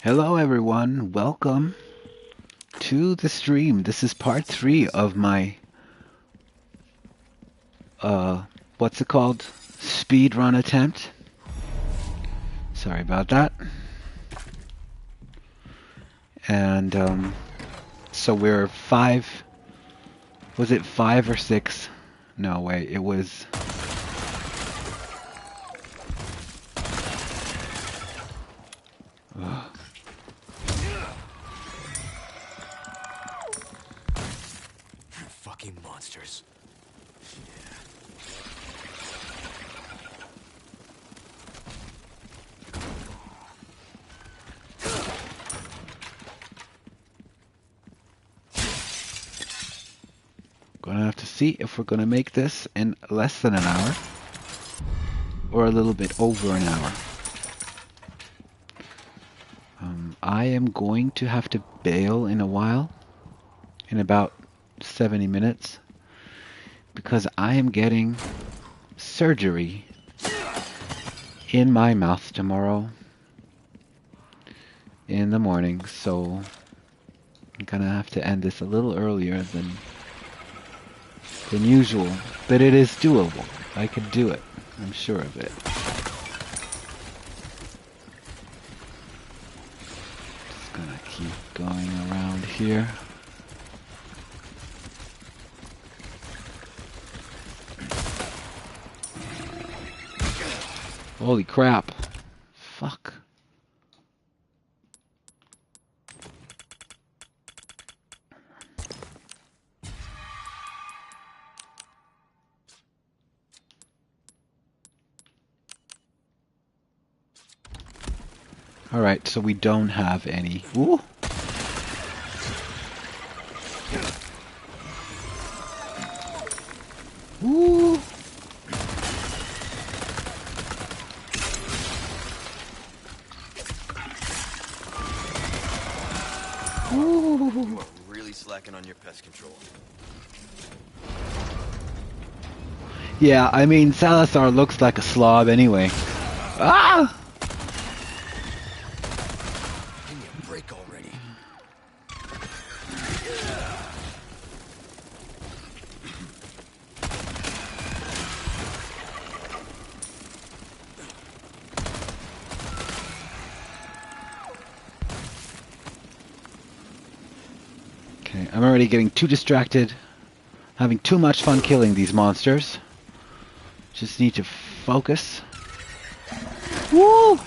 Hello everyone, welcome to the stream. This is part 3 of my, what's it called? Speedrun attempt. Sorry about that. And, so we're 5, was it 5 or 6? No, wait, it was... Ugh. Fucking monsters. Gonna have to see if we're gonna make this in less than an hour. Or a little bit over an hour. I am going to have to bail in a while. In about 70 minutes. Because I am getting surgery in my mouth tomorrow in the morning, so I'm gonna have to end this a little earlier than usual, but it is doable. I can do it. I'm sure of it. Just gonna keep going around here. Holy crap. Fuck. Alright, so we don't have any. Ooh! Ooh! You are really slacking on your pest control. Yeah, I mean, Salazar looks like a slob anyway. Ah! Give me a break already. Okay, I'm already getting too distracted. Having too much fun killing these monsters. Just need to focus. Woo!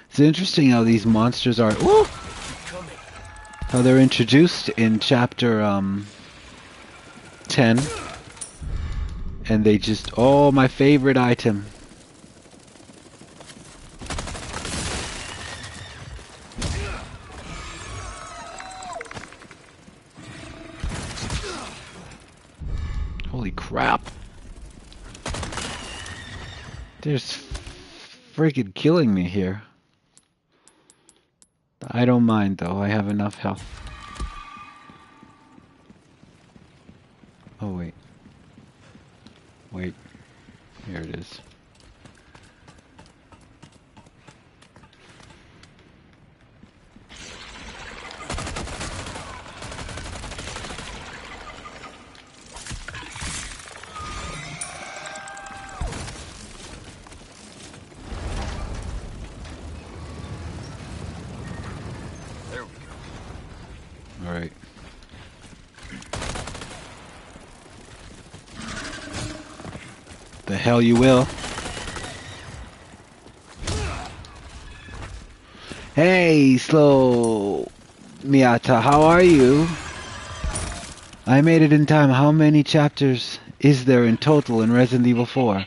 It's interesting how these monsters are. Woo! How they're introduced in chapter 10. And they just, oh, my favorite item. Holy crap. They're freaking killing me here. I don't mind though, I have enough health. Oh wait. Wait. Here it is. There we go. Alright. The hell you will. Hey, Slow Miata, how are you? I made it in time. How many chapters is there in total in Resident Evil 4?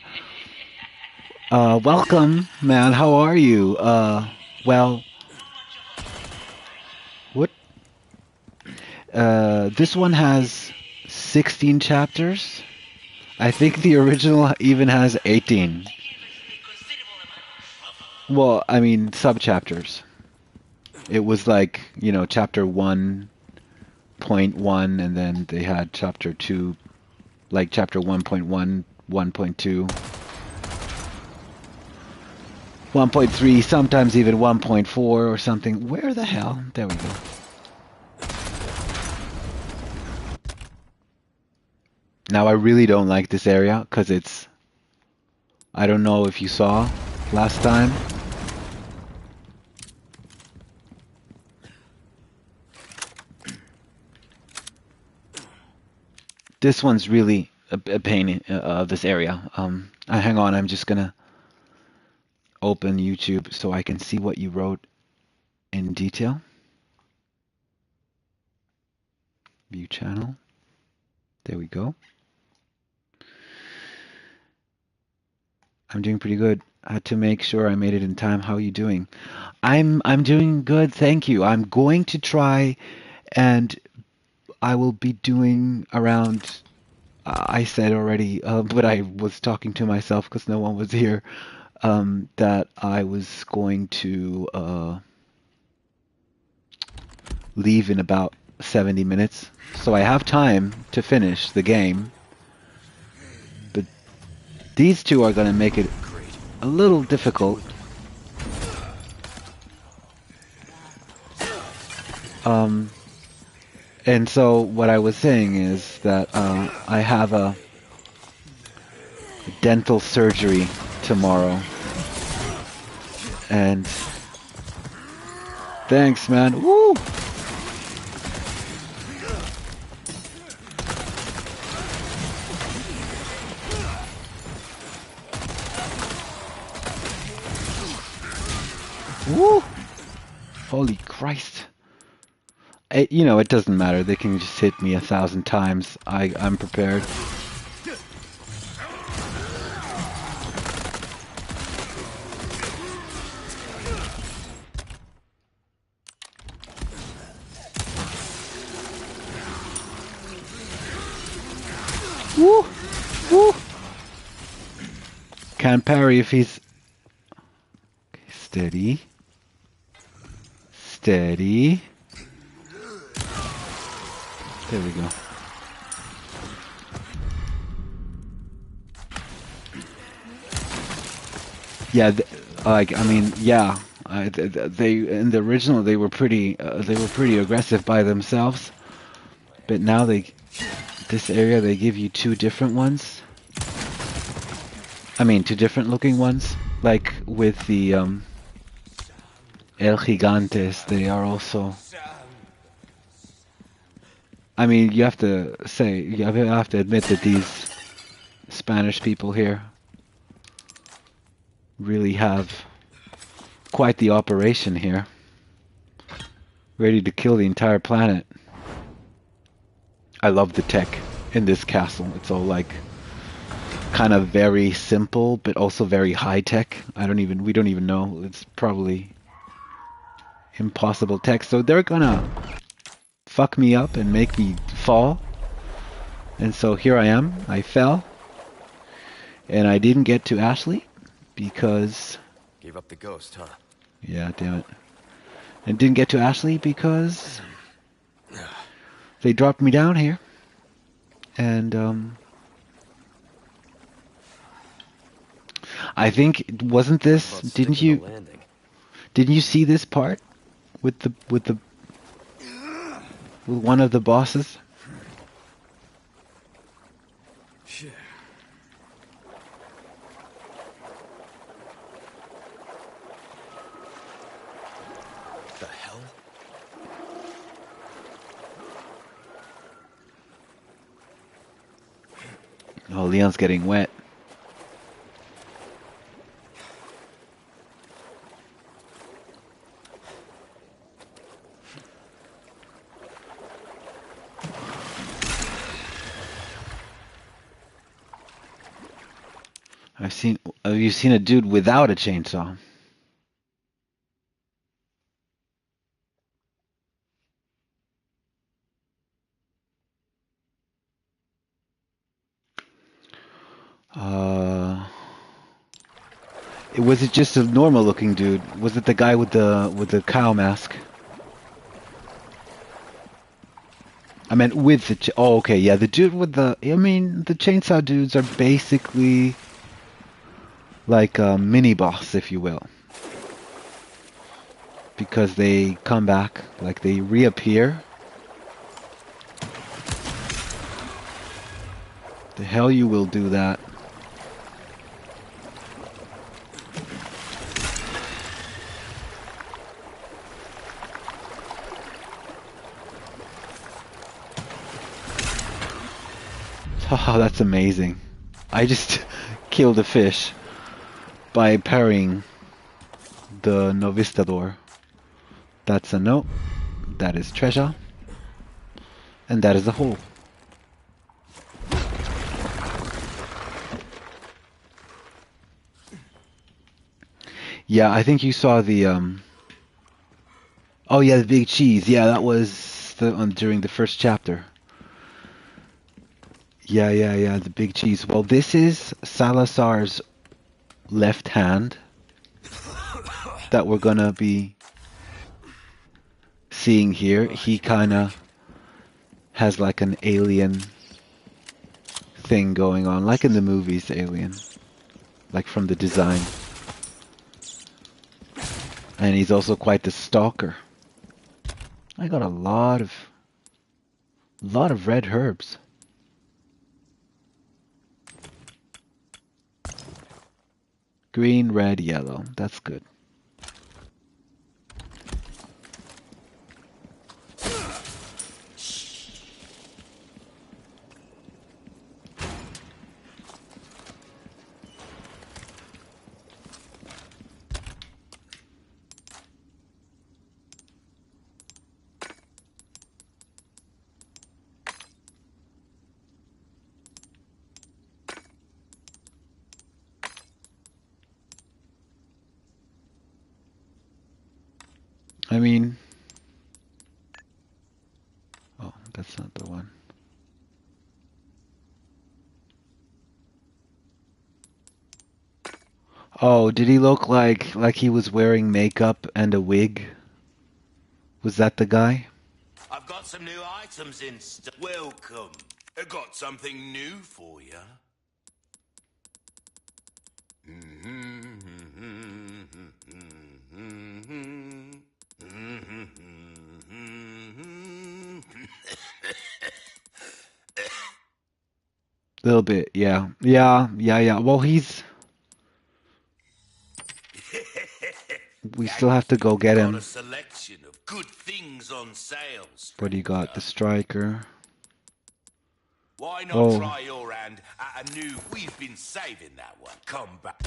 Welcome, man. How are you? Well... What? This one has 16 chapters. I think the original even has 18. Well, I mean, sub-chapters. It was like, you know, chapter 1 1.1, and then they had chapter 2, like chapter 1.1, 1.2, 1.3, sometimes even 1.4 or something. Where the hell? There we go. Now I really don't like this area because it's, I don't know if you saw last time. This one's really a pain, this area. Hang on, I'm just gonna open YouTube so I can see what you wrote in detail. View channel. There we go. I'm doing pretty good. I had to make sure I made it in time. How are you doing? I'm doing good, thank you. I'm going to try, and I will be doing around. I said already, but I was talking to myself because no one was here. That I was going to leave in about 70 minutes, so I have time to finish the game. But these two are going to make it a little difficult. And so what I was saying is that I have a dental surgery tomorrow. And thanks, man. Woo! Woo! Holy Christ. You know, it doesn't matter. They can just hit me 1,000 times. I'm prepared. Woo! Woo! Can't parry if he's... Okay, steady. Steady. There we go. Yeah, like I mean, yeah. They in the original they were pretty aggressive by themselves, but now this area they give you two different ones. I mean, two different looking ones. Like with the El Gigantes, they are also. I mean, you have to say, you have to admit that these Spanish people here really have quite the operation here. Ready to kill the entire planet. I love the tech in this castle. It's all like kind of very simple, but also very high tech. We don't even know. It's probably impossible tech. So they're gonna fuck me up and make me fall. And so here I am. I fell. And I didn't get to Ashley because... Gave up the ghost, huh? Yeah, damn it. And didn't get to Ashley because they dropped me down here. And I think wasn't this didn't you see this part with one of the bosses? Shit. The hell? Oh, Leon's getting wet. Have you seen a dude without a chainsaw? Was it just a normal looking dude? Was it the guy with the cow mask? I meant with the... Oh, okay, yeah, the dude with the... I mean, the chainsaw dudes are basically like a mini-boss, if you will. Because they come back, like they reappear. The hell you will do that. Oh, that's amazing. I just killed a fish by parrying the Novistador. That's a note. That is treasure. And that is a hole. Yeah, I think you saw the oh yeah, the big cheese. Yeah, that was during the first chapter. Yeah, the big cheese. Well, this is Salazar's left hand that we're gonna be seeing here. He kind of has like an alien thing going on, like in the movies, Alien, like from the design. And he's also quite the stalker. I got a lot of red herbs. Green, red, yellow. That's good. I mean, oh, that's not the one. Oh, did he look like he was wearing makeup and a wig? Was that the guy? I've got some new items in Welcome. I got something new for you. A little bit, yeah. Yeah. Well, we still have to go get Got a him. selection of good things on sale. What do you got? The striker. Why not Oh. try your hand at a new... We've been saving that one. Come back.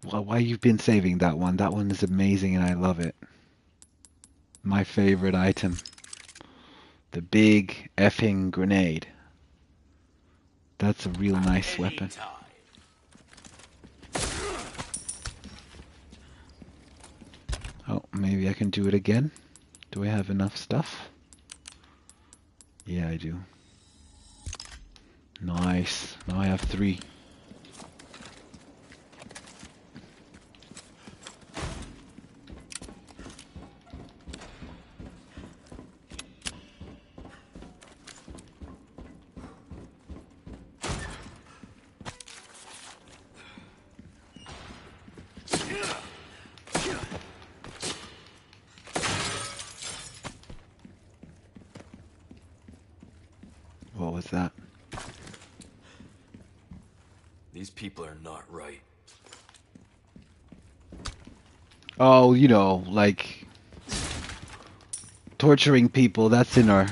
Well, why you've been saving that one? That one is amazing and I love it. My favorite item. The big effing grenade. That's a real nice weapon. Oh, maybe I can do it again. Do I have enough stuff? Yeah, I do. Nice. Now I have 3. What was that? These people are not right. Oh, you know, like torturing people, that's in our...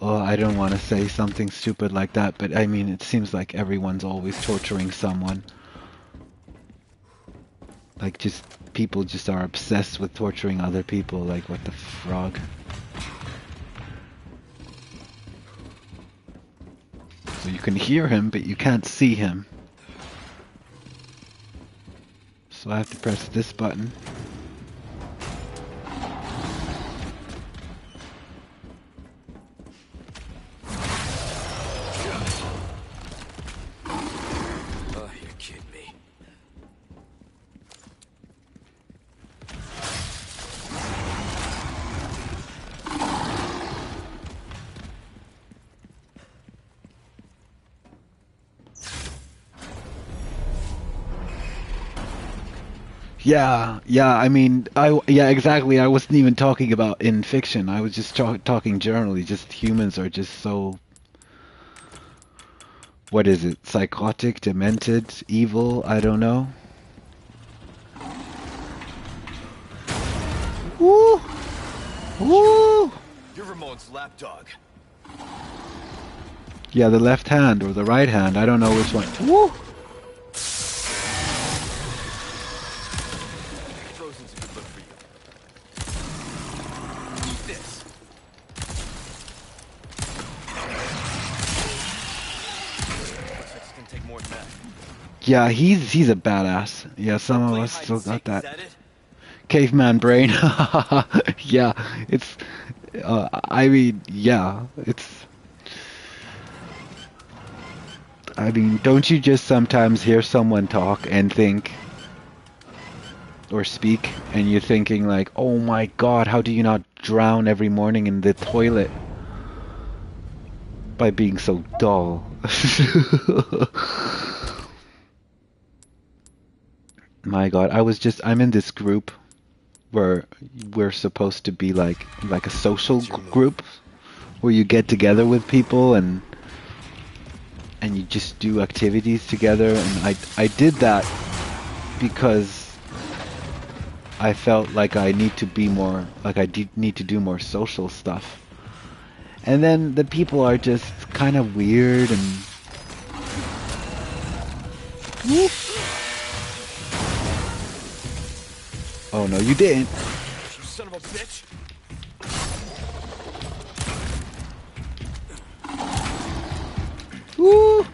Oh, I don't want to say something stupid like that, but I mean, it seems like everyone's always torturing someone. Like, just, people just are obsessed with torturing other people, like, what the frog? So you can hear him, but you can't see him. So I have to press this button. Oh, you're kidding me. Yeah. I mean, yeah, exactly. I wasn't even talking about in fiction. I was just talking generally. Just humans are just so, what is it? Psychotic, demented, evil? I don't know. Woo! Woo! You're Ramon's lapdog. Yeah, the left hand or the right hand. I don't know which one. Woo! Frozen's a good look for you. Eat this. Looks like it's gonna take more than that. Yeah, he's a badass. Yeah, some We're of playing us hide still and got seek, is that that it? caveman brain. Yeah, it's. I mean, yeah, it's. I mean, don't you just sometimes hear someone talk and think or speak, and you're thinking like, "Oh my God, how do you not drown every morning in the toilet by being so dull?" My God, I'm in this group where we're supposed to be like a social What's your move? group where you get together with people and you just do activities together, and I did that because I felt like I need to be more like need to do more social stuff. And then the people are just kind of weird and oh no, you didn't. You son of a bitch! Woo!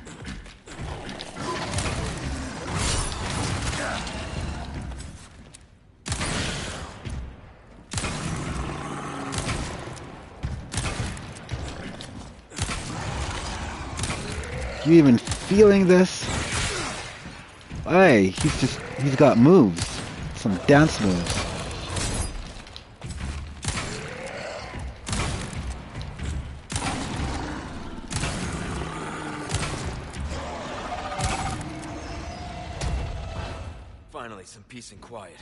You even feeling this? Hey, he's got moves. Some dance moves. Finally, some peace and quiet.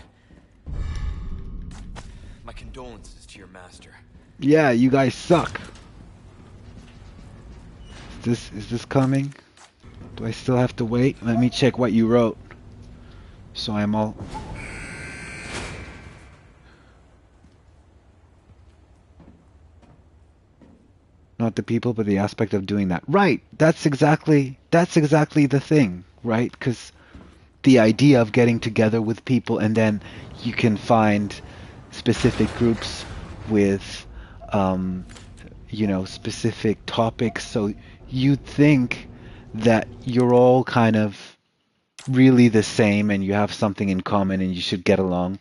My condolences to your master. Yeah, you guys suck. Is this coming? Do I still have to wait? Let me check what you wrote. So I'm all not the people, but the aspect of doing that. Right. That's exactly the thing, right? Because the idea of getting together with people and then you can find specific groups with, um, specific topics. So you think that you're all kind of really the same and you have something in common and you should get along.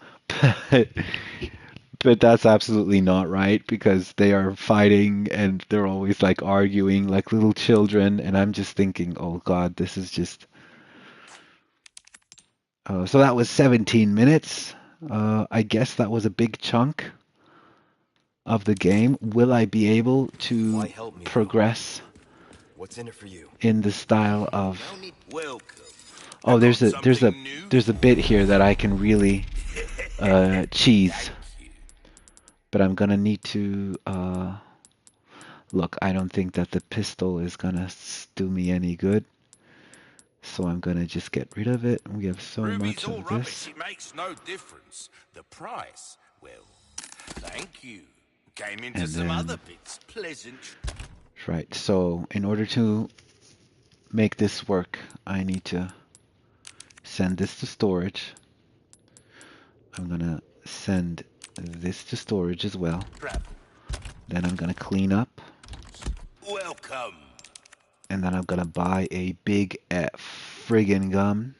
But that's absolutely not right because they are fighting and they're always like arguing like little children. And I'm just thinking, oh God, this is just. So that was 17 minutes. I guess that was a big chunk of the game. Will I be able Why to help me, though? progress What's in it for you? in the style of? No need. Welcome. I Oh, got there's a something new. there's a bit here that I can really cheese, Thank you. but I'm gonna need to look. I don't think that the pistol is gonna do me any good, so I'm gonna just get rid of it. We have so Ruby's much all of rubbish. this, It makes no difference. The price, well, thank you. Came into and some other then bits. Pleasant. right. So in order to make this work, I need to send this to storage. I'm gonna send this to storage as well. Travel. Then I'm gonna clean up, Welcome. and then I'm gonna buy a big friggin' gun.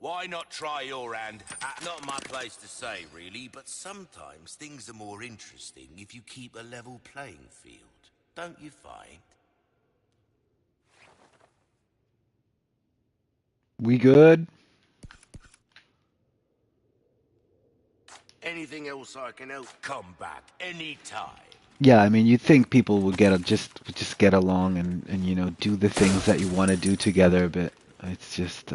Why not try your hand? Not my place to say, really, but sometimes things are more interesting if you keep a level playing field. Don't you find? We good? Anything else I can help? Come back anytime. Yeah, I mean, you'd think people would just get along and do the things that you want to do together, but it's just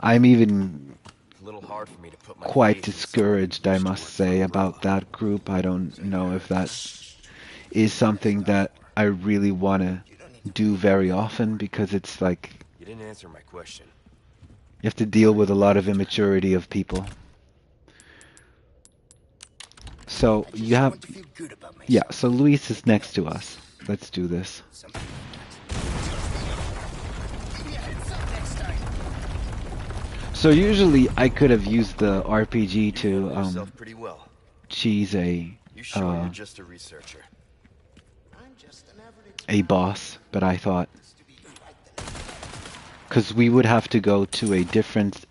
I'm even A little hard for me to put my quite faith in someone who discouraged, I used to must work for say, about umbrella. that group. I don't So know you're if that is something that I really want to you don't need to do believe very me often, anymore. because it's like You didn't answer my question. you have to deal with a lot of immaturity of people. So I you just have, want to feel good about yeah, myself. so Luis is Anything next to else? us. Let's do this. Something like that. Give me a heads up next time. So usually I could have used the RPG You to handle yourself pretty well. cheese a You sure you're just a researcher? I'm just an average a guy. boss, but I thought Wants to be right the next time. because we would have to go to a different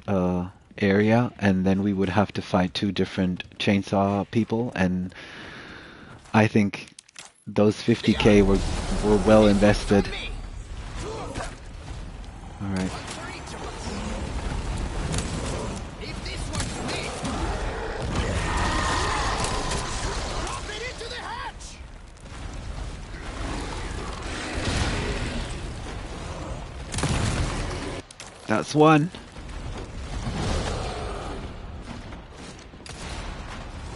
area, and then we would have to fight two different chainsaw people, and I think those 50k were well invested. On me. Two of them. All right. One for each of us. Leave this one to me. Drop it into the hatch. That's one.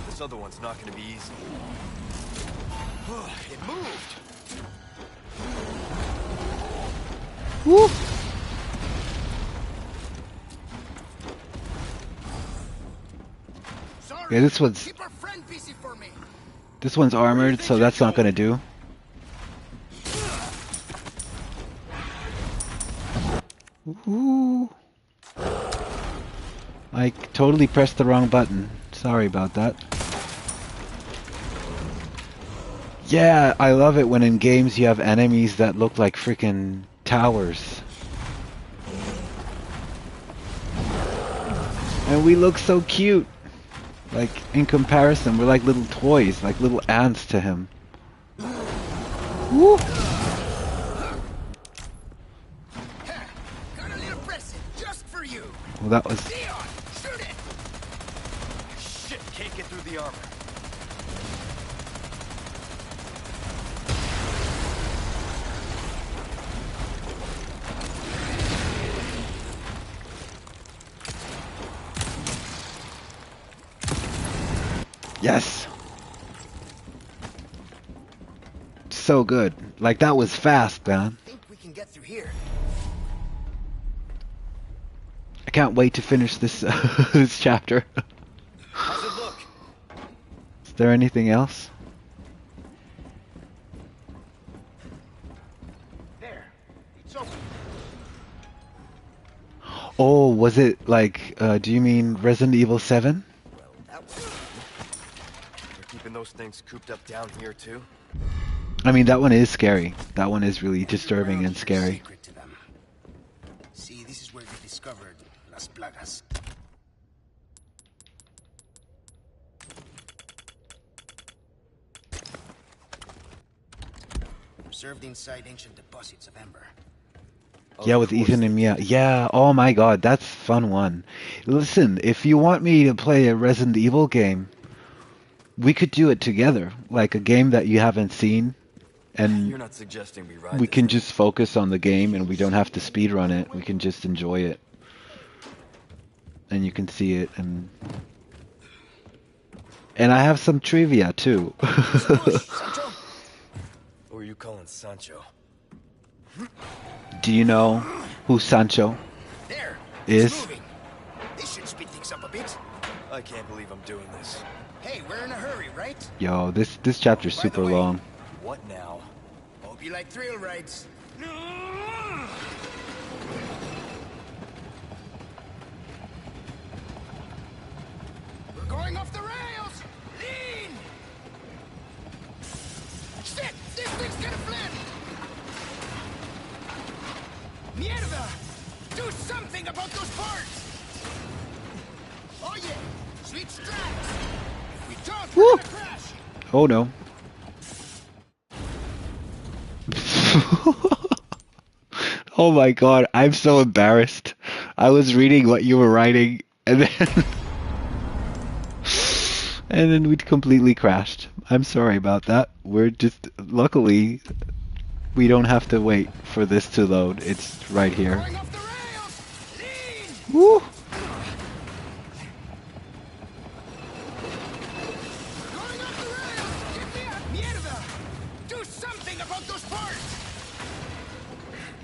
This other one's not gonna be easy. It moved! Woo! Sorry. Yeah, this one's Keep our friend busy for me. armored, so that's not gonna do. Ooh. I totally pressed the wrong button. Sorry about that. Yeah, I love it when in games you have enemies that look like freaking towers. And we look so cute. Like, in comparison, we're like little toys, like little ants to him. Woo! Got a little present just for you. Well, that was... Leon, shoot it. Shit, can't get through the armor. Yes! So good. Like, that was fast, man. Think we can get through here. I can't wait to finish this, this chapter. How's it look? Is there anything else? There. It's open. Oh, was it like, do you mean Resident Evil 7? Well, that was... They're keeping those things cooped up down here too? I mean, that one is scary. That one is really disturbing Every and round here's scary. secret to them. See, this is where we discovered Las Plagas. Preserved inside ancient deposits of amber. Yeah, with Ethan and Mia. Yeah, oh my god, that's a fun one. Listen, if you want me to play a Resident Evil game, we could do it together. Like a game that you haven't seen, You're and not suggesting we ride we this can thing? just focus on the game and we don't have to speedrun it. We can just enjoy it. And you can see it, and I have some trivia too. Sancho? Who are you calling Sancho? Do you know who Sancho There. is? It's moving. This should speed things up a bit. I can't believe I'm doing this. Hey, we're in a hurry, right? Yo, this chapter's By the super way- long. What now? Hope you like thrill rides. We're going off the rails! Lean! Shit! This thing's gonna flip! Mierda! Do something about those parts! Oh yeah! Sweet strats! If we don't, we're Woo! gonna crash! Oh no. Oh my god, I'm so embarrassed. I was reading what you were writing, and then and then we completely crashed. I'm sorry about that. We're just, luckily we don't have to wait for this to load. It's right here. Going off the rails! Lean! Woo! Going off the rails! Get me out! Mierda! Do something about those parts!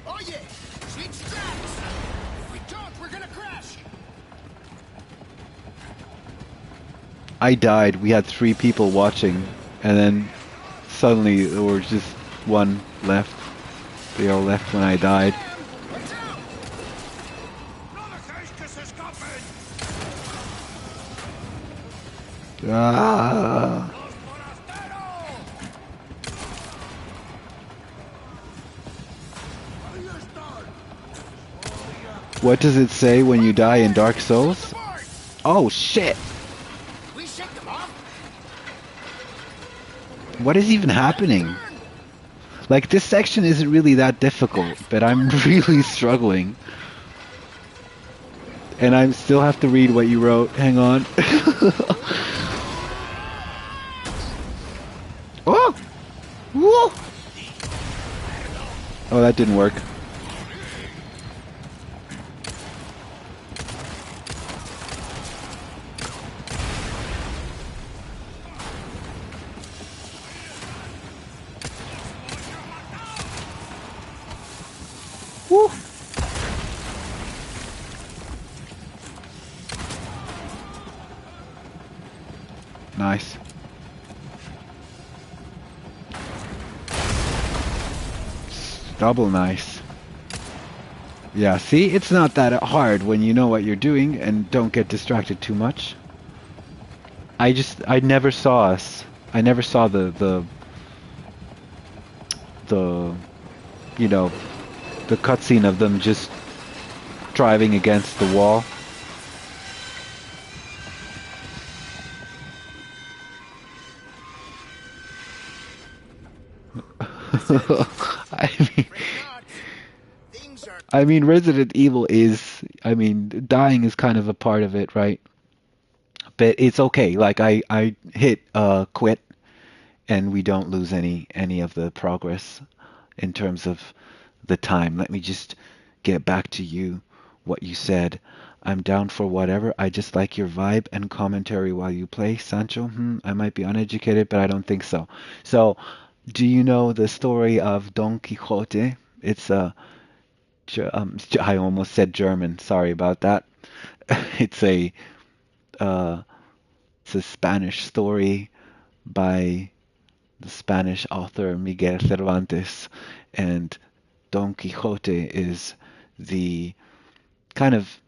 Oye! Switch tracks! If we don't, we're gonna crash! I died. We had 3 people watching, and then suddenly there was just one left. They all left when I died. Watch out! Ah! What does it say when you die in Dark Souls? Oh shit! We shake them off! What is even happening? Like, this section isn't really that difficult, but I'm really struggling. And I still have to read what you wrote. Hang on. Oh! Whoa! Oh, that didn't work. Woo! Nice. Double nice. Yeah, see? It's not that hard when you know what you're doing and don't get distracted too much. I never saw us. I never saw the you know, the cutscene of them just driving against the wall. I mean, I mean, Resident Evil is, I mean, dying is kind of a part of it, right? But it's okay. Like I hit quit, and we don't lose any of the progress in terms of the time. Let me just get back to you, what you said. I'm down for whatever. I just like your vibe and commentary while you play, Sancho. I might be uneducated, but I don't think so. So, do you know the story of Don Quixote? It's a I almost said German. Sorry about that. It's a uh, it's a Spanish story by the Spanish author Miguel Cervantes, and Don Quixote is the kind of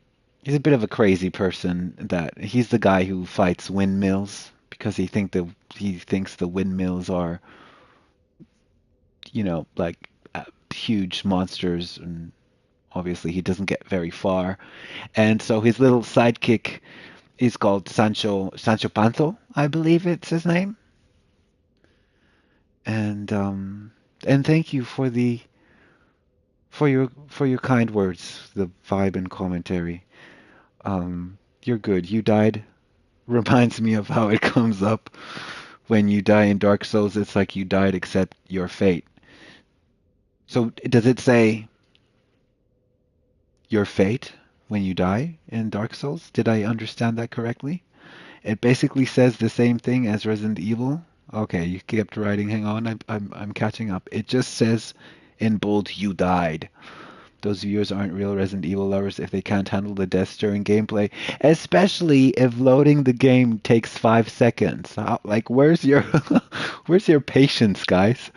he's a bit of a crazy person. That he's the guy who fights windmills because he thinks the windmills are, like huge monsters, and obviously he doesn't get very far. And so his little sidekick is called Sancho Panzo, I believe it's his name. And thank you for your kind words, the vibe and commentary. You're good. You died reminds me of how it comes up when you die in Dark Souls. It's like you died, except your fate. So does it say your fate when you die in Dark Souls? Did I understand that correctly? It basically says the same thing as Resident Evil. Okay, you kept writing. Hang on, I'm catching up. It just says in bold, "You died." Those viewers aren't real Resident Evil lovers if they can't handle the deaths during gameplay, especially if loading the game takes 5 seconds. Like, where's your where's your patience, guys?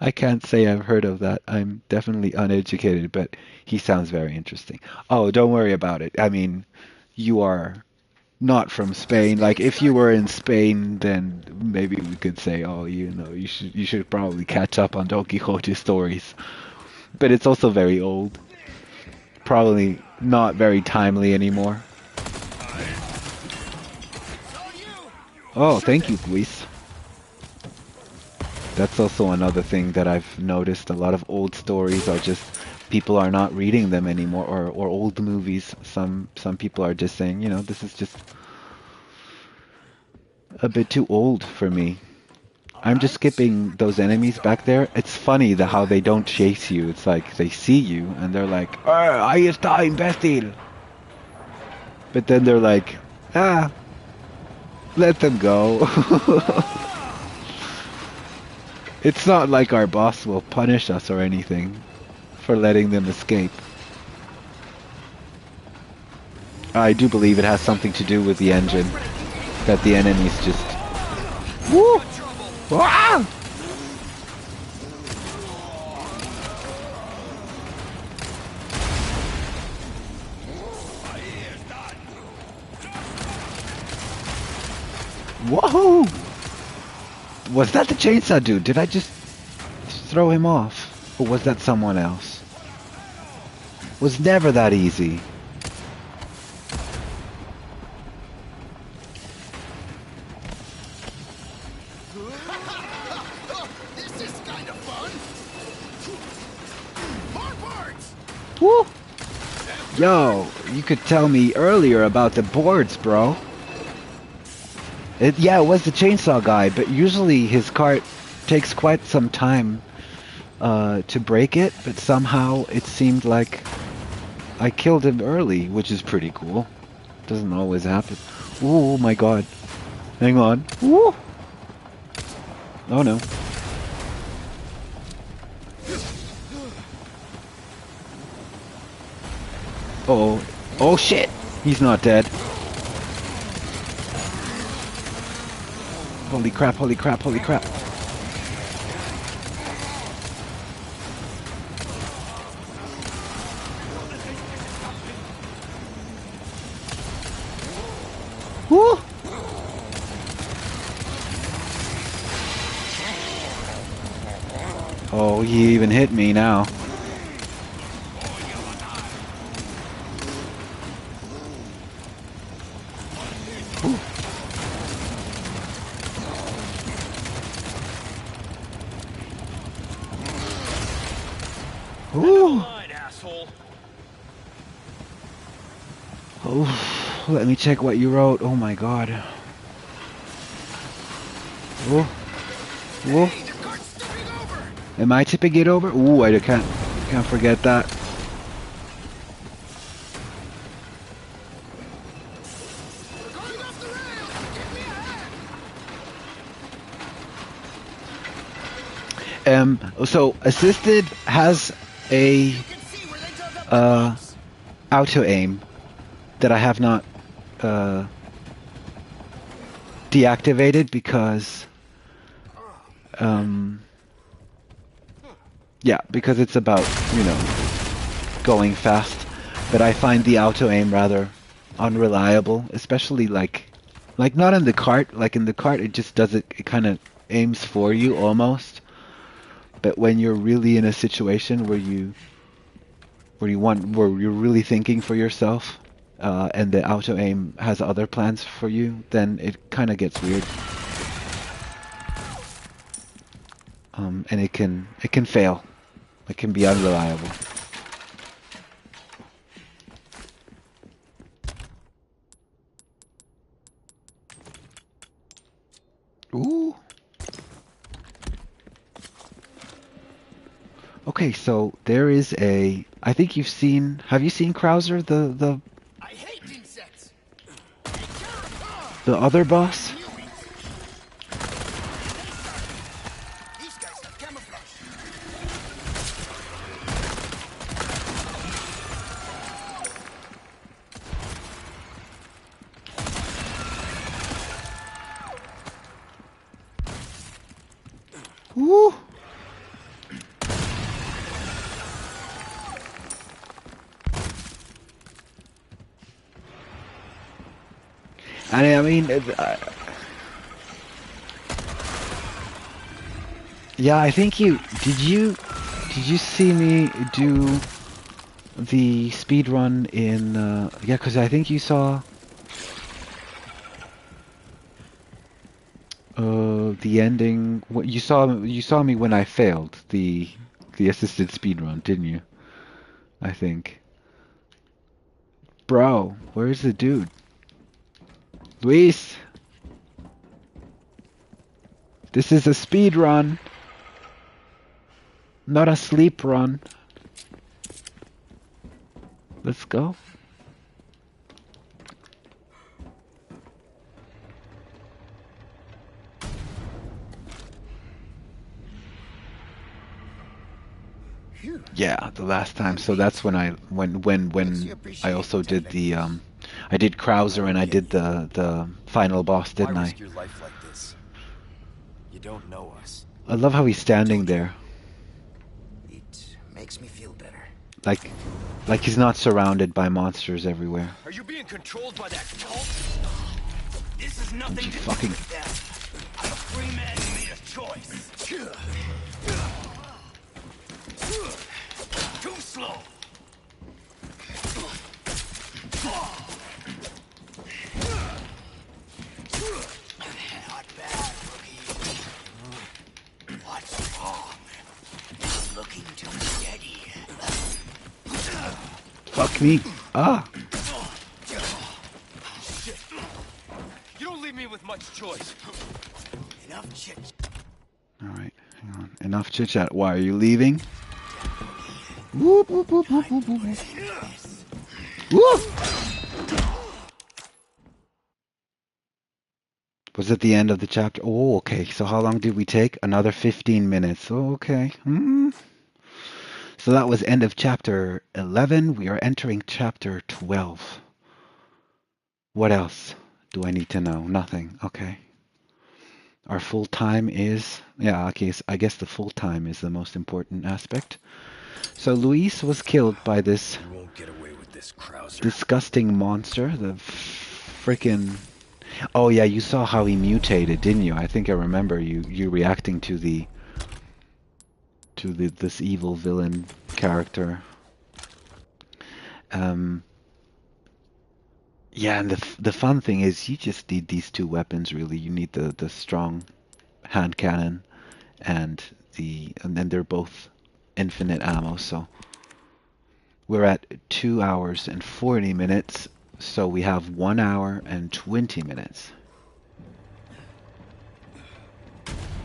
I can't say I've heard of that. I'm definitely uneducated, but he sounds very interesting. Oh, don't worry about it. I mean, you are not from Spain. Like, if you were in Spain, then maybe we could say, oh, you should probably catch up on Don Quixote stories. But it's also very old. Probably not very timely anymore. Oh, thank you, Luis. That's also another thing that I've noticed. A lot of old stories are just people are not reading them anymore, or old movies. Some people are just saying, this is just a bit too old for me. I'm just skipping those enemies back there. It's funny how they don't chase you. It's like they see you and they're like, ahí está, imbécil. But then they're like, ah, let them go. It's not like our boss will punish us or anything for letting them escape. I do believe it has something to do with the engine. That the enemies just... Woo! Ah! Whoa! Was that the chainsaw dude? Did I just throw him off? Or was that someone else? Was never that easy. This is kind of fun. More parts. Woo! Yo, you could tell me earlier about the boards, bro. Yeah, it was the chainsaw guy, but usually his cart takes quite some time to break it, but somehow it seemed like I killed him early, which is pretty cool. Doesn't always happen. Oh my god. Hang on. Woo! Oh no. Uh-oh. Oh shit! He's not dead. Holy crap, holy crap, holy crap. Woo! Oh, he even hit me now. Ooh. Oh, let me check what you wrote. Oh my god. Whoa. Whoa. Hey, the cart's tipping over. Am I tipping it over? Ooh, I can't forget that. We're going off the rails. Get me ahead. So assisted has a You can see where they dug up the box. auto aim that I have not deactivated because yeah, because it's about, you know, going fast. But I find the auto aim rather unreliable, especially like not in the cart. Like in the cart it just does it kind of aims for you almost. But when you're really in a situation where you're really thinking for yourself, and the auto aim has other plans for you, then it kind of gets weird. And it can fail. It can be unreliable. Ooh. Okay, so there is a. I think you've seen. Have you seen Krauser, I hate insects. the other boss? These guys have camouflage. Ooh. I mean, yeah, I think did you see me do the speed run in yeah, because I think you saw the ending. What you saw me when I failed the assisted speed run, didn't you? I think. Bro, where's the dude? Luis. This is a speed run, not a sleep run. Let's go. Yeah, the last time. So that's when I also did the I did Krauser and I did the final boss, Why didn't I? risk your life like this? You don't know us. I love how he's standing there, It makes me feel better. like he's not surrounded by monsters everywhere. Are you being controlled by that cult? This is nothing Don't you to fucking do with that. I'm a free man who made a choice. Too slow. Not bad, rookie. What's wrong? Not looking too steady. fuck me. Ah, You don't leave me with much choice. Enough chit. all right, hang on. Enough chit chat. Why are you leaving? Whoop whoop whoop whoop whoop whoop. Whoop. Was it the end of the chapter? Oh, okay. So how long did we take? Another 15 minutes. Oh, okay. So that was end of chapter 11. We are entering chapter 12. What else do I need to know? Nothing. Okay. Our full time is, yeah, okay, so I guess the full time is the most important aspect. So Luis was killed by this You won't get away with this, Krauser. disgusting monster, the freaking. Oh yeah, you saw how he mutated, didn't you? I think I remember you reacting to this evil villain character. Yeah, and the fun thing is you just need these two weapons really. You need the strong hand cannon and then they're both infinite ammo. So we're at 2 hours and 40 minutes. So we have 1 hour and 20 minutes.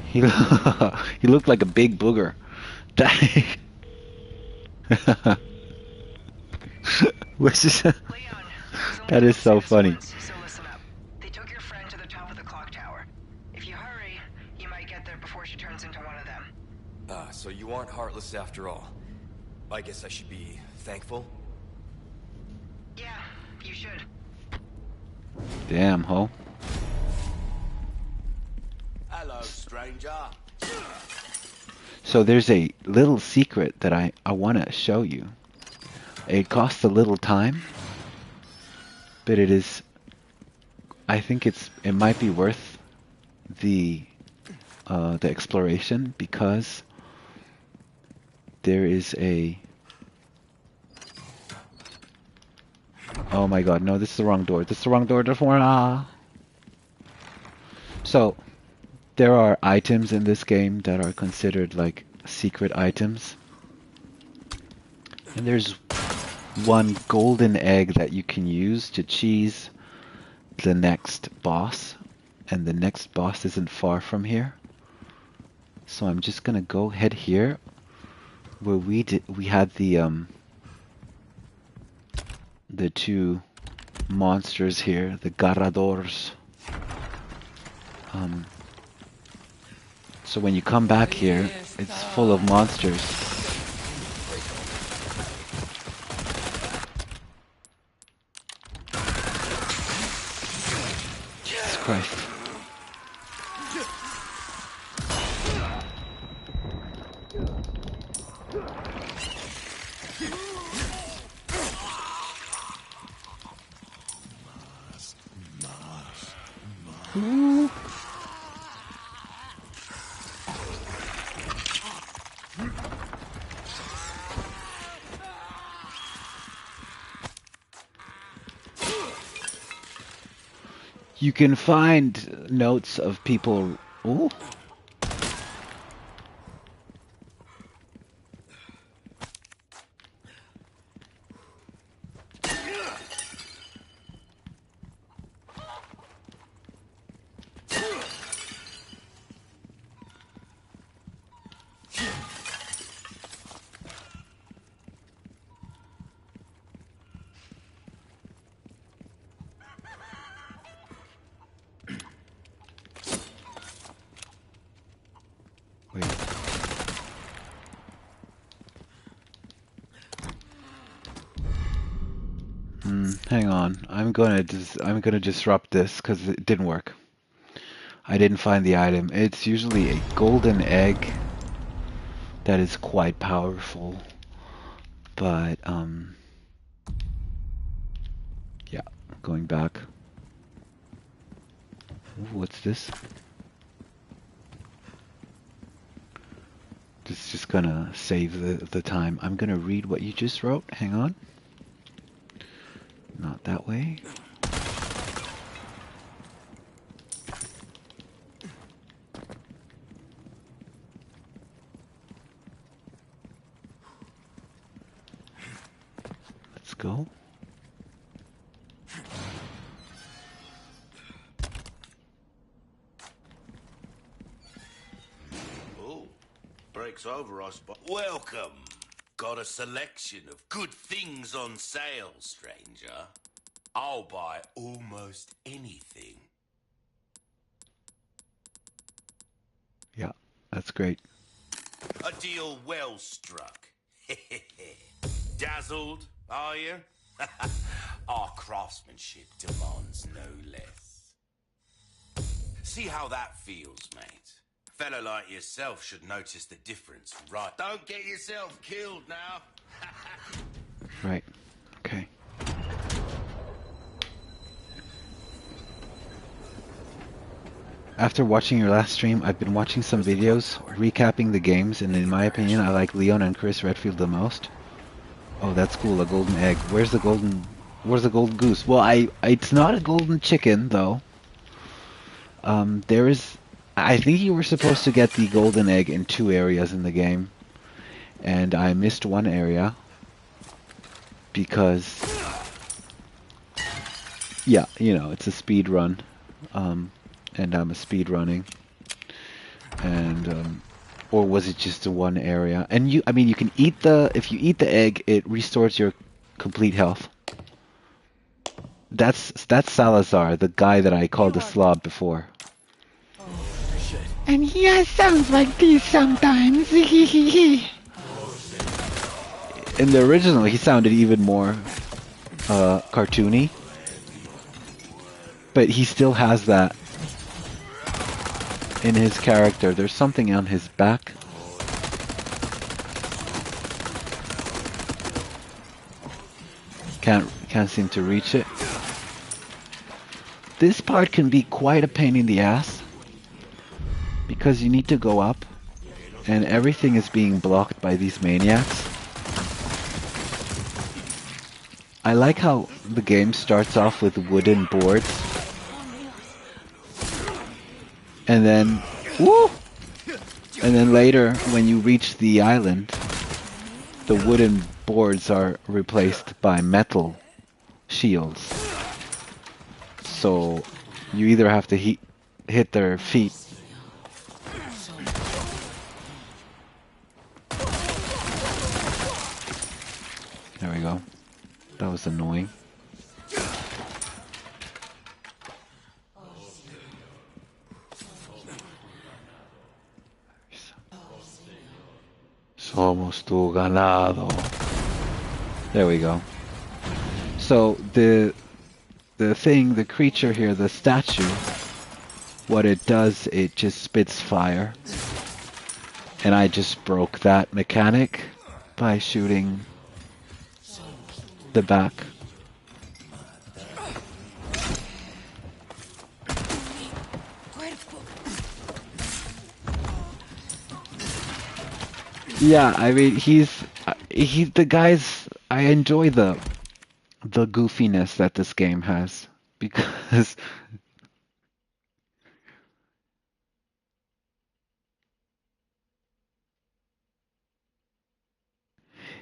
He he looked like a big booger. Which is Leon, that is so funny. so listen up. They took your friend to the top of the clock tower. If you hurry, you might get there before she turns into one of them. So you aren't heartless after all. I guess I should be thankful. Yeah, you should. Damn, ho. Hello, stranger. So there's a little secret that I want to show you. It costs a little time, but it is. I think it might be worth the exploration because there is a. Oh my God! No, this is the wrong door. This is the wrong door. So there are items in this game that are considered like secret items, and there's one golden egg that you can use to cheese the next boss, and the next boss isn't far from here. So I'm just gonna go head here where we had the two monsters here, the Garradors. So when you come back here, it's full of monsters. Jesus Christ. You can find notes of people. Ooh. Wait. Hang on. I'm gonna disrupt this because it didn't work. I didn't find the item. It's usually a golden egg that is quite powerful. But yeah, going back. Ooh, what's this? This is just gonna save the time. I'm gonna read what you just wrote. Hang on. Not that way. Let's go. Oh, breaks over, I suppose. Welcome. Got a selection of good things on sale, stranger. I'll buy almost anything. Yeah, that's great. A deal well struck. Dazzled, are you? Our craftsmanship demands no less. See how that feels, mate. A fellow like yourself should notice the difference, right? Don't get yourself killed now. Right. Okay. After watching your last stream, I've been watching some videos recapping the games, and in my opinion, I like Leon and Chris Redfield the most. Oh, that's cool, a golden egg. Where's the golden goose? Well, it's not a golden chicken, though. There is... I think you were supposed to get the golden egg in 2 areas in the game, and I missed one area because... Yeah, you know, it's a speed run. And I'm a speed running, and or was it just the one area? And you can eat if you eat the egg, it restores your complete health. That's Salazar, the guy that I called a slob before. And he has sounds like these sometimes. In the original, he sounded even more cartoony, but he still has that in his character. There's something on his back. Can't seem to reach it. This part can be quite a pain in the ass because you need to go up and everything is being blocked by these maniacs. I like how the game starts off with wooden boards. And then, woo! And then later, when you reach the island, the wooden boards are replaced by metal shields. So you either have to hit their feet. There we go. That was annoying. Somos tu ganado. There we go. So the creature here, the statue, what it does, it just spits fire. And I just broke that mechanic by shooting the back. Yeah, I mean, he's the guy's. I enjoy the goofiness that this game has because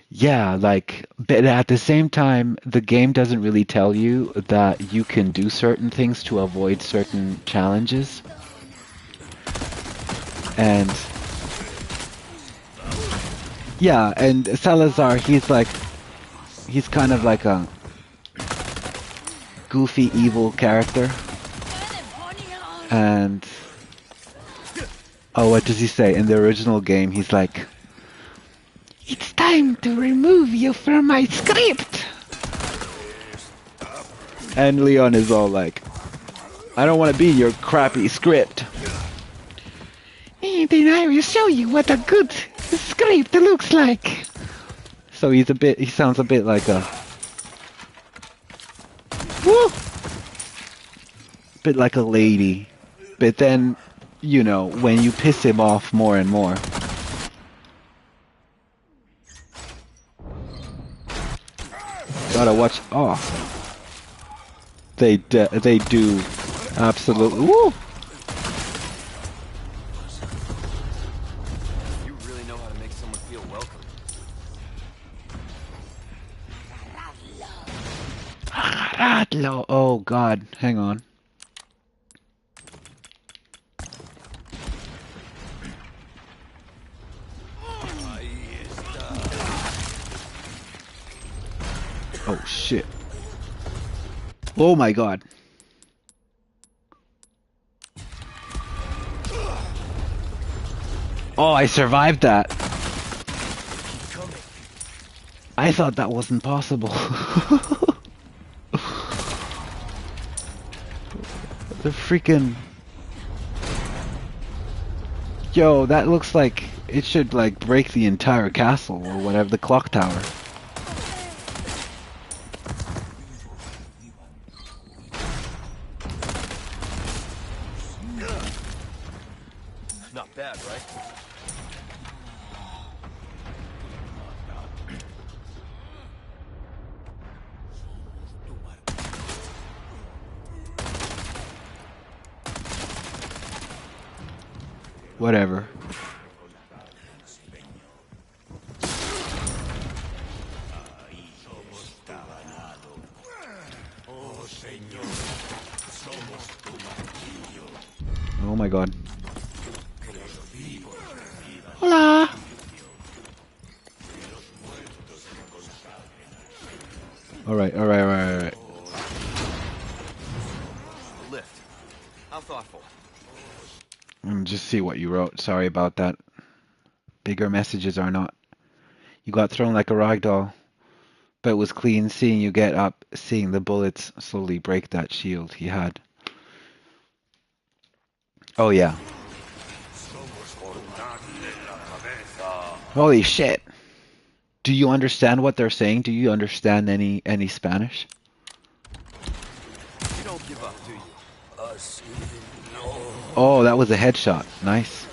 yeah, like, but at the same time, the game doesn't really tell you that you can do certain things to avoid certain challenges, and yeah, and Salazar, he's kind of like a goofy evil character, and Oh, what does he say? In the original game, he's like, "It's time to remove you from my script." And Leon is all like, "I don't want to be in your crappy script." And then I will show you what a good script looks like. So he sounds a bit like a, woo, bit like a lady. But then, you know, when you piss him off more and more. Gotta watch. Oh, they do absolutely. Woo! You really know how to make someone feel welcome. Radlo. Oh God, hang on. Oh shit. Oh my God. Oh, I survived that. I thought that wasn't possible. The freaking... Yo, that looks like it should like break the entire castle or whatever, the clock tower. Not bad, right? Whatever. Oh my God. Hola. All right. Lift. How thoughtful. Just see what you wrote. Sorry about that. Bigger messages are not. You got thrown like a rag doll, but it was clean seeing you get up, seeing the bullets slowly break that shield he had. Oh yeah. Holy shit. Do you understand what they're saying? Do you understand any Spanish? You don't give up, do you? Oh, that was a headshot. Nice.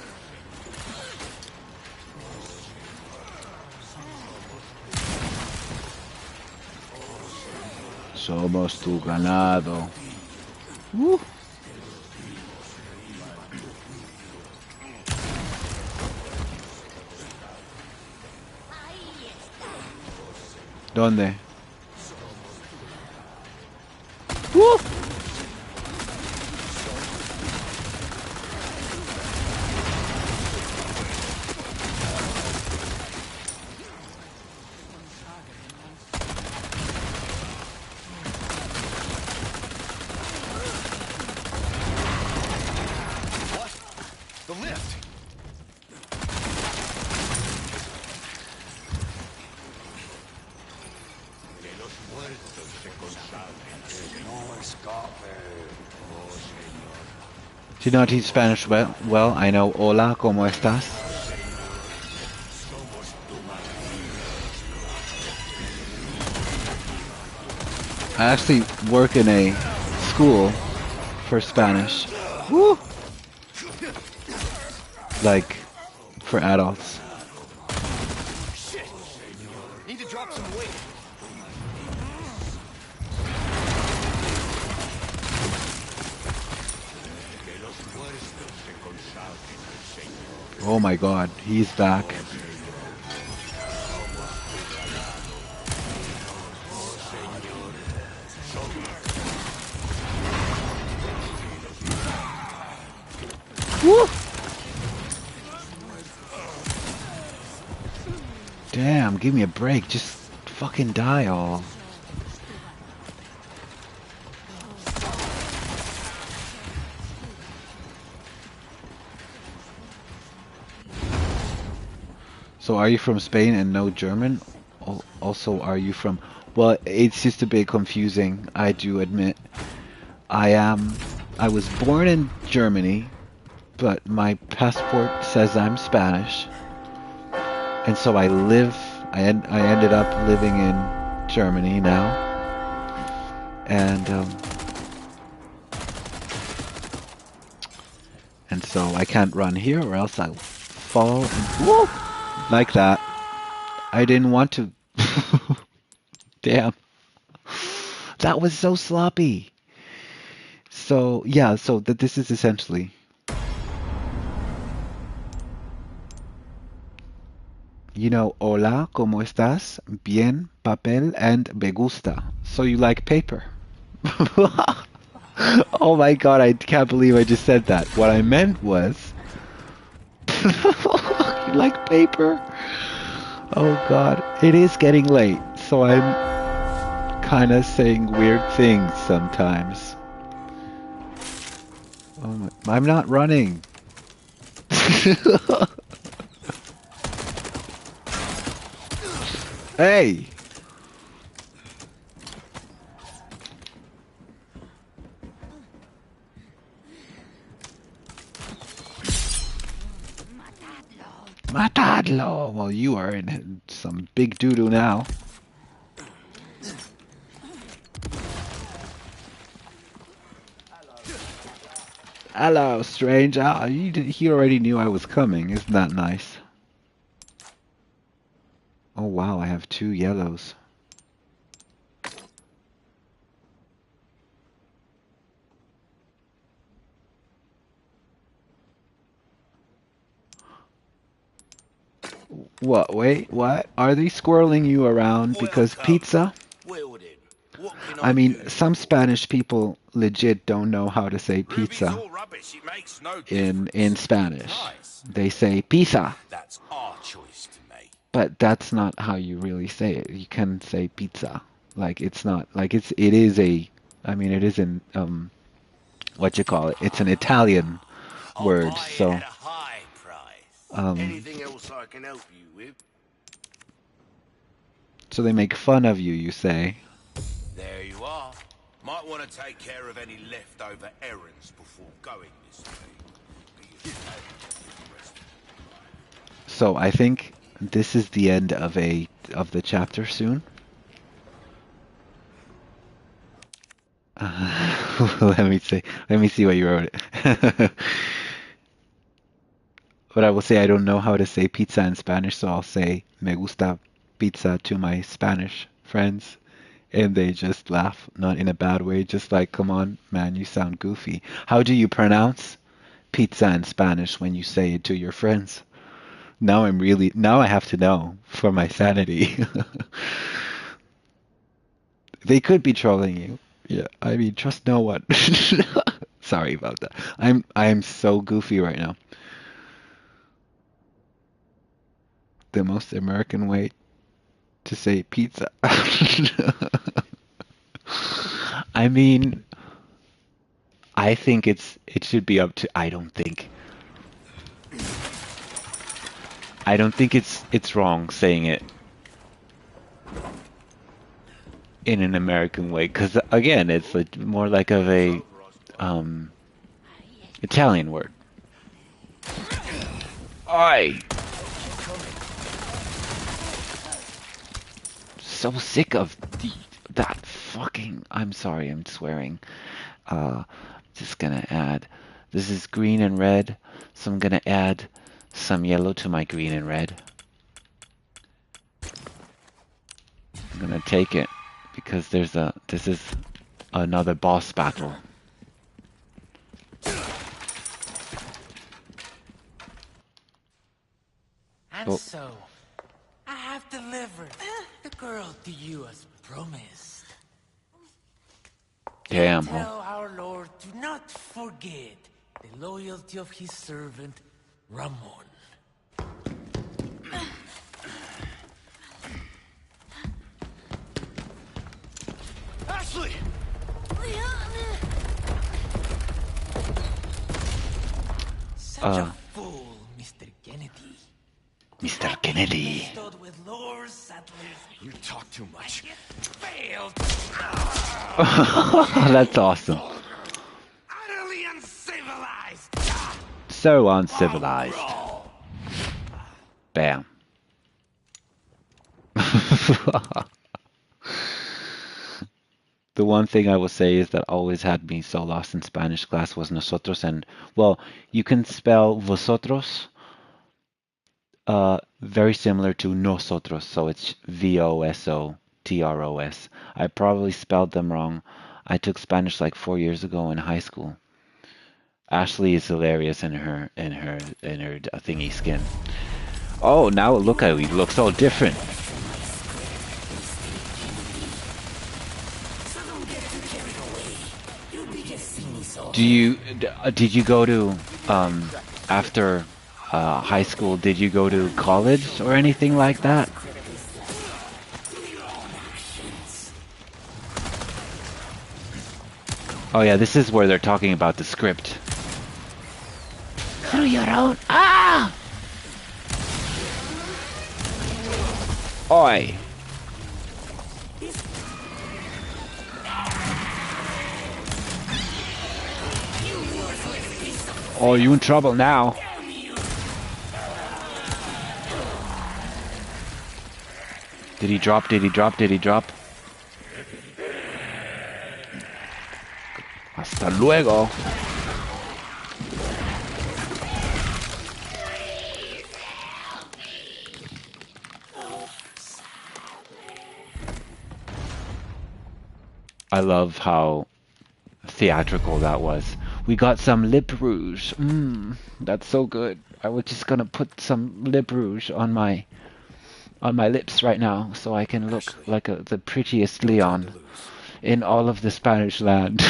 Somos tu ganado. Woo. ¿Dónde? Woo. The lift! Do you not teach Spanish well? I know. Hola, ¿cómo estás? I actually work in a school for Spanish. Woo! Like, for adults. Shit! Need to drop some weight. Oh my God, he's back. Woo! Damn, give me a break. Just fucking die all. So are you from Spain and no German? Also, are you from... Well, it's just a bit confusing, I do admit. I was born in Germany, but my passport says I'm Spanish. And so I ended up living in Germany now. And so I can't run here or else I'll fall and whoop, like that. I didn't want to. Damn. That was so sloppy. So, yeah, so this is essentially... You know, hola, ¿cómo estás? Bien, papel, and me gusta. So you like paper. Oh my god, I can't believe I just said that. What I meant was... You like paper? Oh god, it is getting late, so I'm kind of saying weird things sometimes. Oh, I'm not running. Hey! Matadlo! Well, you are in some big doo-doo now. Hello, stranger. He already knew I was coming. Isn't that nice? Oh wow, I have 2 yellows. What? Wait, what? Are they squirreling you around because pizza? I mean, some Spanish people legit don't know how to say pizza in Spanish. They say pizza. That's our choice to make. But that's not how you really say it. You can say pizza. Like it's not like it is a I mean it is an what you call it? It's an Italian word. Buy it So at a high price. Anything else I can help you with? so they make fun of you, you say. There you are. Might want to take care of any leftover errands before going this way. So I think this is the end of the chapter soon. Let me see. Let me see what you wrote. But I will say I don't know how to say pizza in Spanish, so I'll say me gusta pizza to my Spanish friends, and they just laugh, not in a bad way, just like, come on, man, you sound goofy. How do you pronounce pizza in Spanish when you say it to your friends? Now I have to know for my sanity. They could be trolling you. Yeah, I mean, trust no one. Sorry about that. I'm so goofy right now. The most American way to say pizza. I mean, I think it should be up to I don't think it's wrong saying it in an American way because again, it's more like of a Italian word. Oi! So sick of that fucking. I'm sorry, I'm swearing. Just gonna add. This is green and red, so I'm gonna add some yellow to my green and red. I'm gonna take it because this is another boss battle. And so, I have delivered the girl to you as promised. Damn. Tell our Lord to not forget the loyalty of his servant, Ramon. Ashley! Such a fool, Mr. Kennedy. Mr. Kennedy. Bestowed with lore settlers. You talk too much. It failed. That's awesome. Utterly uncivilized. So uncivilized. Bam. The one thing I will say is that always had me so lost in Spanish class was nosotros, and well, you can spell vosotros very similar to nosotros, so it's VOSOTROS. I probably spelled them wrong. I took Spanish like 4 years ago in high school. Ashley is hilarious in her thingy skin. Oh, now look at it looks all different. Did you go to after high school? Did you go to college or anything like that? Oh yeah, this is where they're talking about the script. Through your own Oi. Oh, you in trouble now. Did he drop? Did he drop? Did he drop? Hasta luego. I love how theatrical that was. We got some lip rouge. That's so good. I was just gonna put some lip rouge on my lips right now, so I can look Ashley, like the prettiest Leon in all of the Spanish land.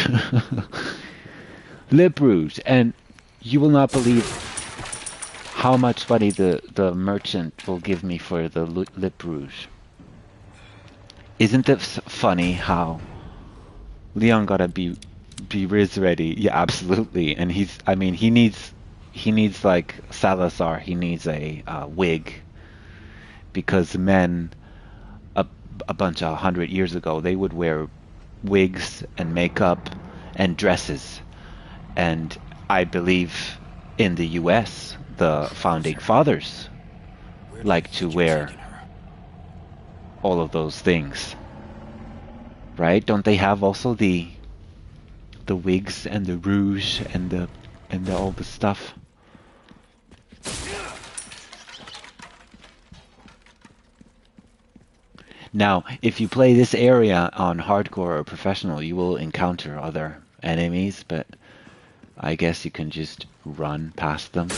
Lip rouge, and you will not believe how much money the merchant will give me for the lip rouge. Isn't it funny how Leon gotta be Riz ready? Yeah, absolutely. And I mean, he needs like Salazar. He needs a wig, because men a bunch of 100 years ago, they would wear wigs and makeup and dresses. And I believe in the U.S., the founding fathers like to wear all of those things, right? Don't they have also the wigs and the rouge and the all the stuff? Now, if you play this area on hardcore or professional, you will encounter other enemies, but I guess you can just run past them.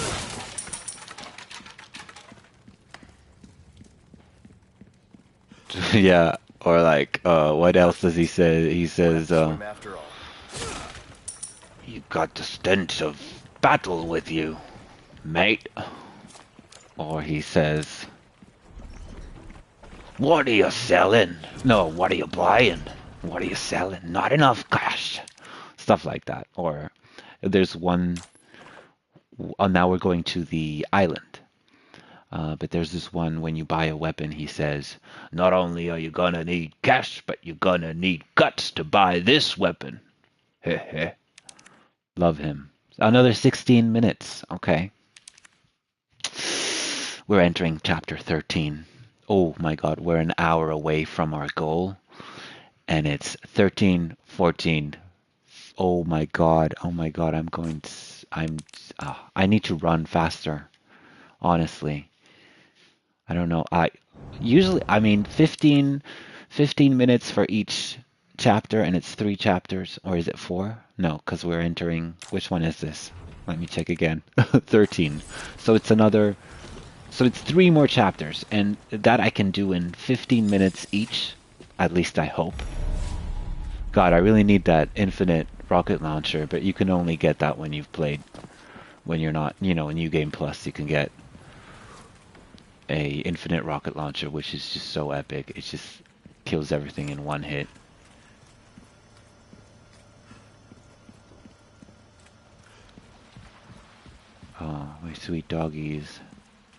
Yeah, or like, what else does he say? He says, After all. you got the stench of battle with you, mate. Or he says, what are you selling? No, what are you buying? What are you selling? Not enough cash. Stuff like that. Or there's one, now we're going to the island. But there's this one, when you buy a weapon, he says, not only are you gonna need cash, but you're gonna need guts to buy this weapon. Heh. Love him. Another 16 minutes. Okay. We're entering chapter 13. Oh my god, we're an hour away from our goal. And it's 13, 14. Oh my god, I need to run faster. Honestly. I don't know. I mean 15 minutes for each chapter, and it's 3 chapters, or is it 4? No, because we're entering, which one is this? Let me check again. 13. So it's 3 more chapters, and that I can do in 15 minutes each, at least I hope. God, I really need that infinite rocket launcher, but you can only get that when you've played, when you're not, in New Game Plus, you can get a infinite rocket launcher, which is just so epic. It just kills everything in one hit. Oh, my sweet doggies.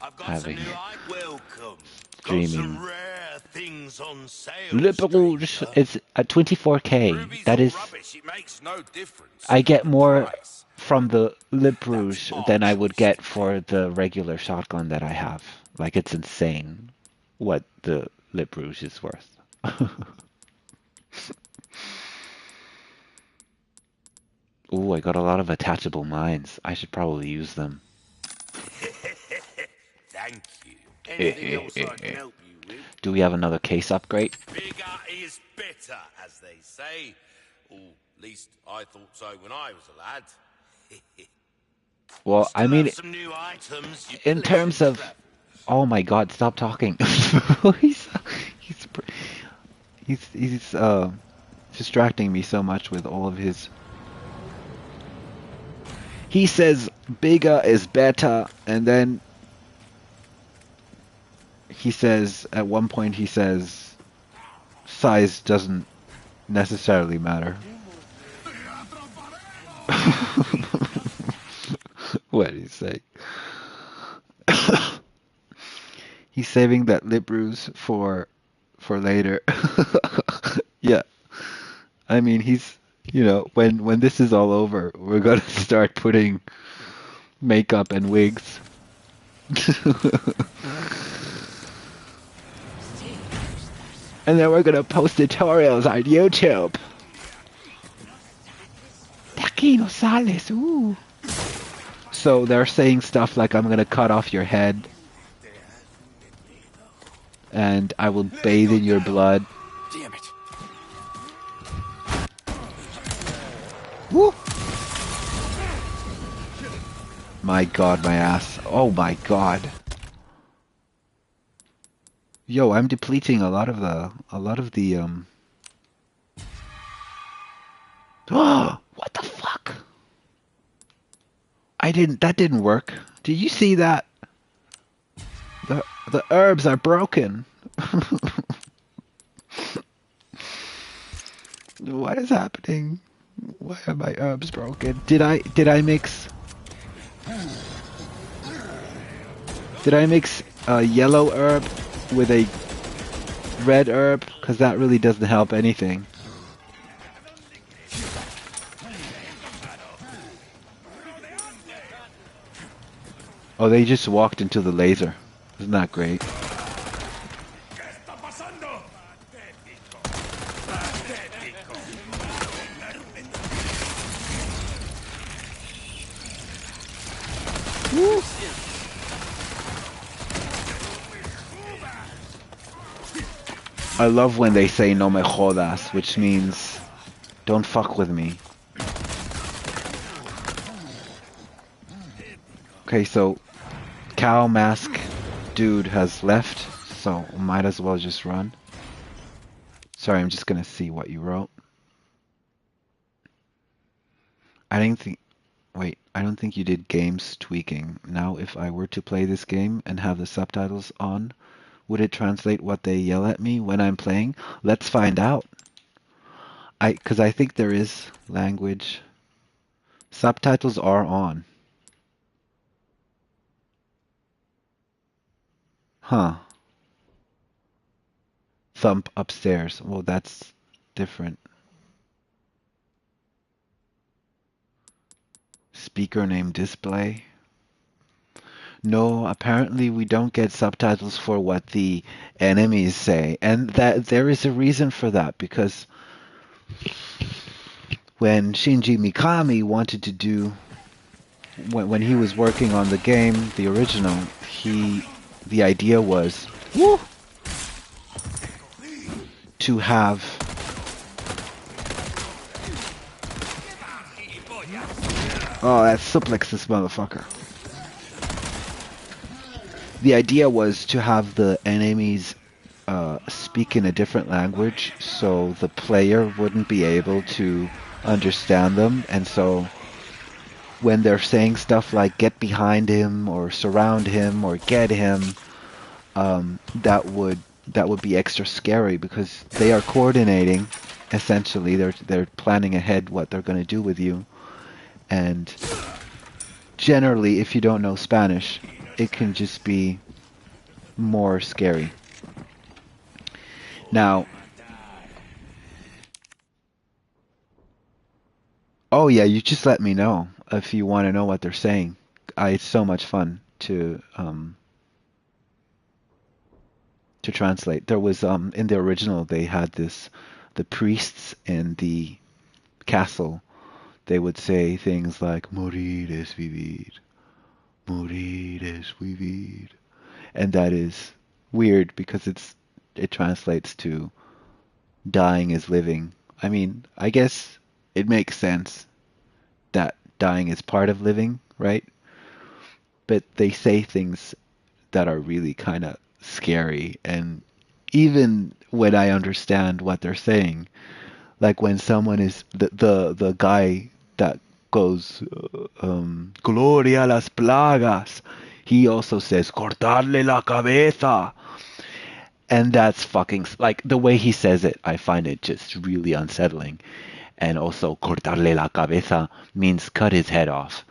I've got having some new welcome. Got streaming. some rare things on sale. Le Rouge stranger. is at 24K. Ruby's That all is, rubbish. It makes no difference I to get the more price. from the Le That's Rouge our than I would choice get to for the regular shotgun that I have. Like, it's insane what the Le Rouge is worth. Ooh, I got a lot of attachable mines. I should probably use them. Thank you. Anything else I can help you with? Do we have another case upgrade? Bigger is better, as they say. Or at least I thought so when I was a lad. Well, I Still mean, have some new items. You in terms pleasant of... travel. Oh my god, stop talking. he's, he's, he's distracting me so much with all of his... He says bigger is better, and then he says, at one point he says, size doesn't necessarily matter. What did he say? He's saving that lip bruise for later. Yeah. I mean, he's, you know, when this is all over, we're gonna start putting makeup and wigs. And then we're gonna post tutorials on YouTube. Aquí no sales, ooh. So they're saying stuff like, I'm gonna cut off your head, and I will bathe in your blood. Damn it. Woo! My god, my ass. Oh my god. Yo, I'm depleting a lot of the what the fuck? That didn't work. Did you see that? The herbs are broken. What is happening? Why are my herbs broken? Did I mix a yellow herb with a red herb? Because that really doesn't help anything. Oh, they just walked into the laser. Isn't that great? Woo. I love when they say no me jodas, which means don't fuck with me. Okay, so cow mask dude has left, so might as well just run. Sorry, I'm just gonna see what you wrote. I don't think you did games tweaking. Now, if I were to play this game and have the subtitles on, would it translate what they yell at me when I'm playing? Let's find out. Because I think there is language. Subtitles are on. Huh. Thump upstairs. Well, that's different. Speaker name display. No, apparently we don't get subtitles for what the enemies say. And that there is a reason for that, because when Shinji Mikami wanted to do, when he was working on the game, the original, the idea was to have that suplex this motherfucker. The idea was to have the enemies speak in a different language, so the player wouldn't be able to understand them, and so when they're saying stuff like get behind him or surround him or get him, that would be extra scary, because they are coordinating. Essentially, they're planning ahead what they're going to do with you, and generally, if you don't know Spanish, it can just be more scary. Now, oh yeah, you just let me know if you want to know what they're saying. It's so much fun to translate. There was in the original they had the priests in the castle. They would say things like "morir es vivir," "morir es vivir," and that is weird because it translates to dying is living. I mean, I guess it makes sense that dying is part of living, right? But they say things that are really kind of scary. And even when I understand what they're saying, like when someone is the guy that goes Gloria a las plagas, he also says cortarle la cabeza. And that's fucking like the way he says it, I find it just really unsettling. And also cortarle la cabeza means cut his head off,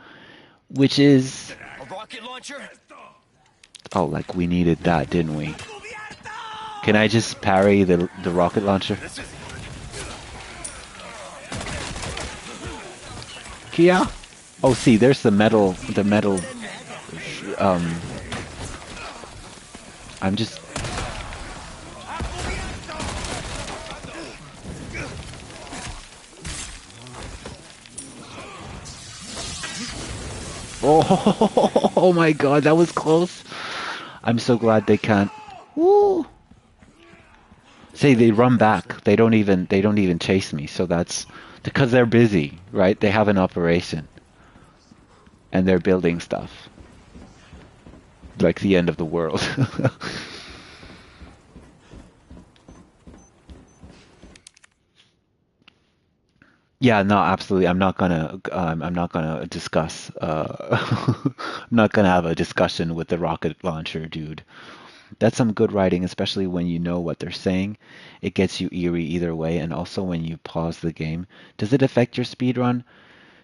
which is A rocket launcher? oh, like we needed that, didn't we? Can I just parry the rocket launcher? Kia? Oh, see, there's the metal, um, I'm just, oh, oh my god, that was close. I'm so glad they can't, woo! See, they run back, they don't even chase me, so that's, because they're busy, right? They have an operation, and they're building stuff. Like the end of the world. Yeah, no, absolutely. I'm not gonna discuss. I'm not gonna have a discussion with the rocket launcher, dude. That's some good writing, especially when you know what they're saying. It gets you eerie either way, and also when you pause the game. Does it affect your speedrun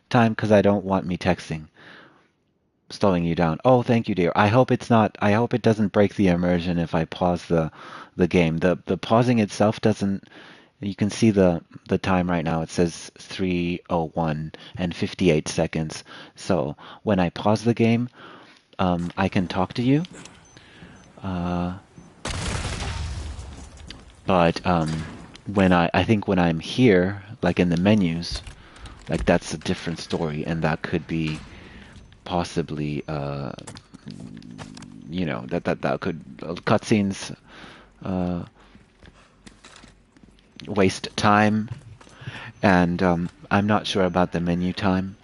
time? Because I don't want me texting, slowing you down. Oh, thank you, dear. I hope it's not. I hope it doesn't break the immersion if I pause the game. The pausing itself doesn't. You can see the time right now. It says 3:01 and 58 seconds. So when I pause the game, I can talk to you. Uh, but when I think when I'm here, like in the menus, like that's a different story, and that could be possibly, that could cutscenes waste time, and I'm not sure about the menu time.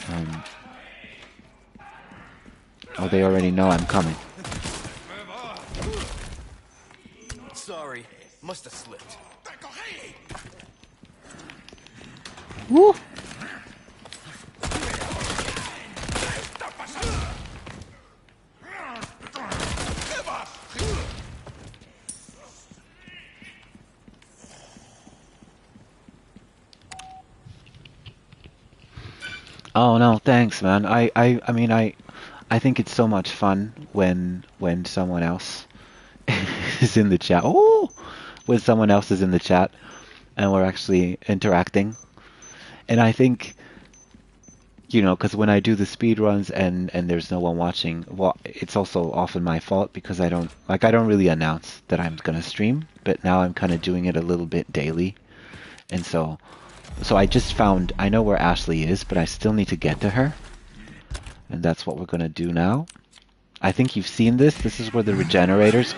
Um, oh, they already know I'm coming. Sorry, must have slipped. Woo! Oh no, thanks, man. I think it's so much fun when someone else is in the chat. Oh, when someone else is in the chat and we're actually interacting. And I think, because when I do the speed runs and there's no one watching, well, it's also often my fault because I don't really announce that I'm gonna stream, but now I'm kind of doing it a little bit daily. And so I just found, I know where Ashley is, but I still need to get to her. And that's what we're going to do now. I think you've seen this. This is where the regenerators...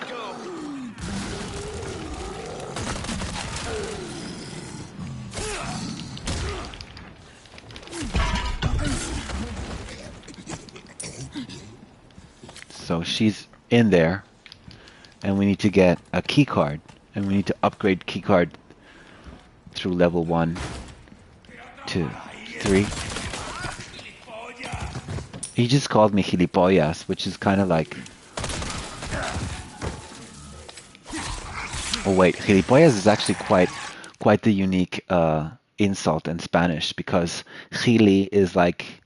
So she's in there. And we need to get a key card. And we need to upgrade key card through level 1, 2, 3. He just called me gilipollas, which is kind of like... Oh wait, gilipollas is actually quite the unique insult in Spanish, because gili is like...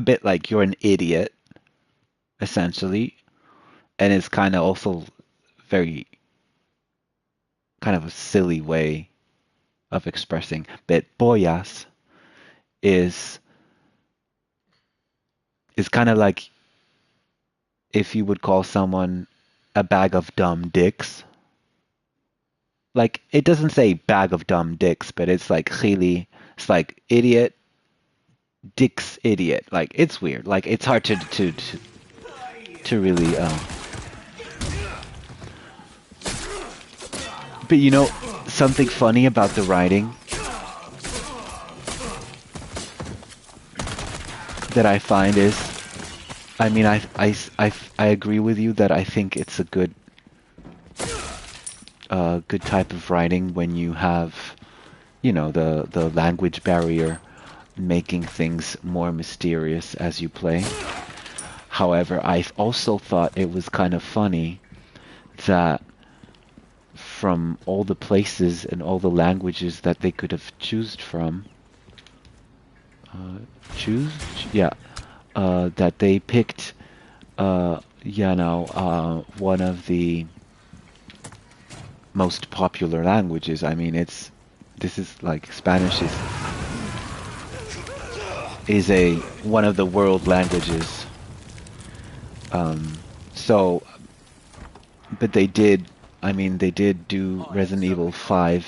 a bit like you're an idiot, essentially, and it's kind of also very kind of a silly way of expressing. But boyas is kind of like if you would call someone a bag of dumb dicks. Like it doesn't say bag of dumb dicks, but it's like really, it's like idiot, dicks, idiot. Like it's weird. Like it's hard to really. But you know, something funny about the writing that I find is, I mean, I agree with you that I think it's a good good type of writing when you have, you know, the language barrier making things more mysterious as you play. However, I also thought it was kind of funny that from all the places and all the languages that they could have choose from, that they picked, one of the most popular languages. I mean, this is like Spanish is a one of the world languages. So, but they did. I mean, they did do Resident Evil 5,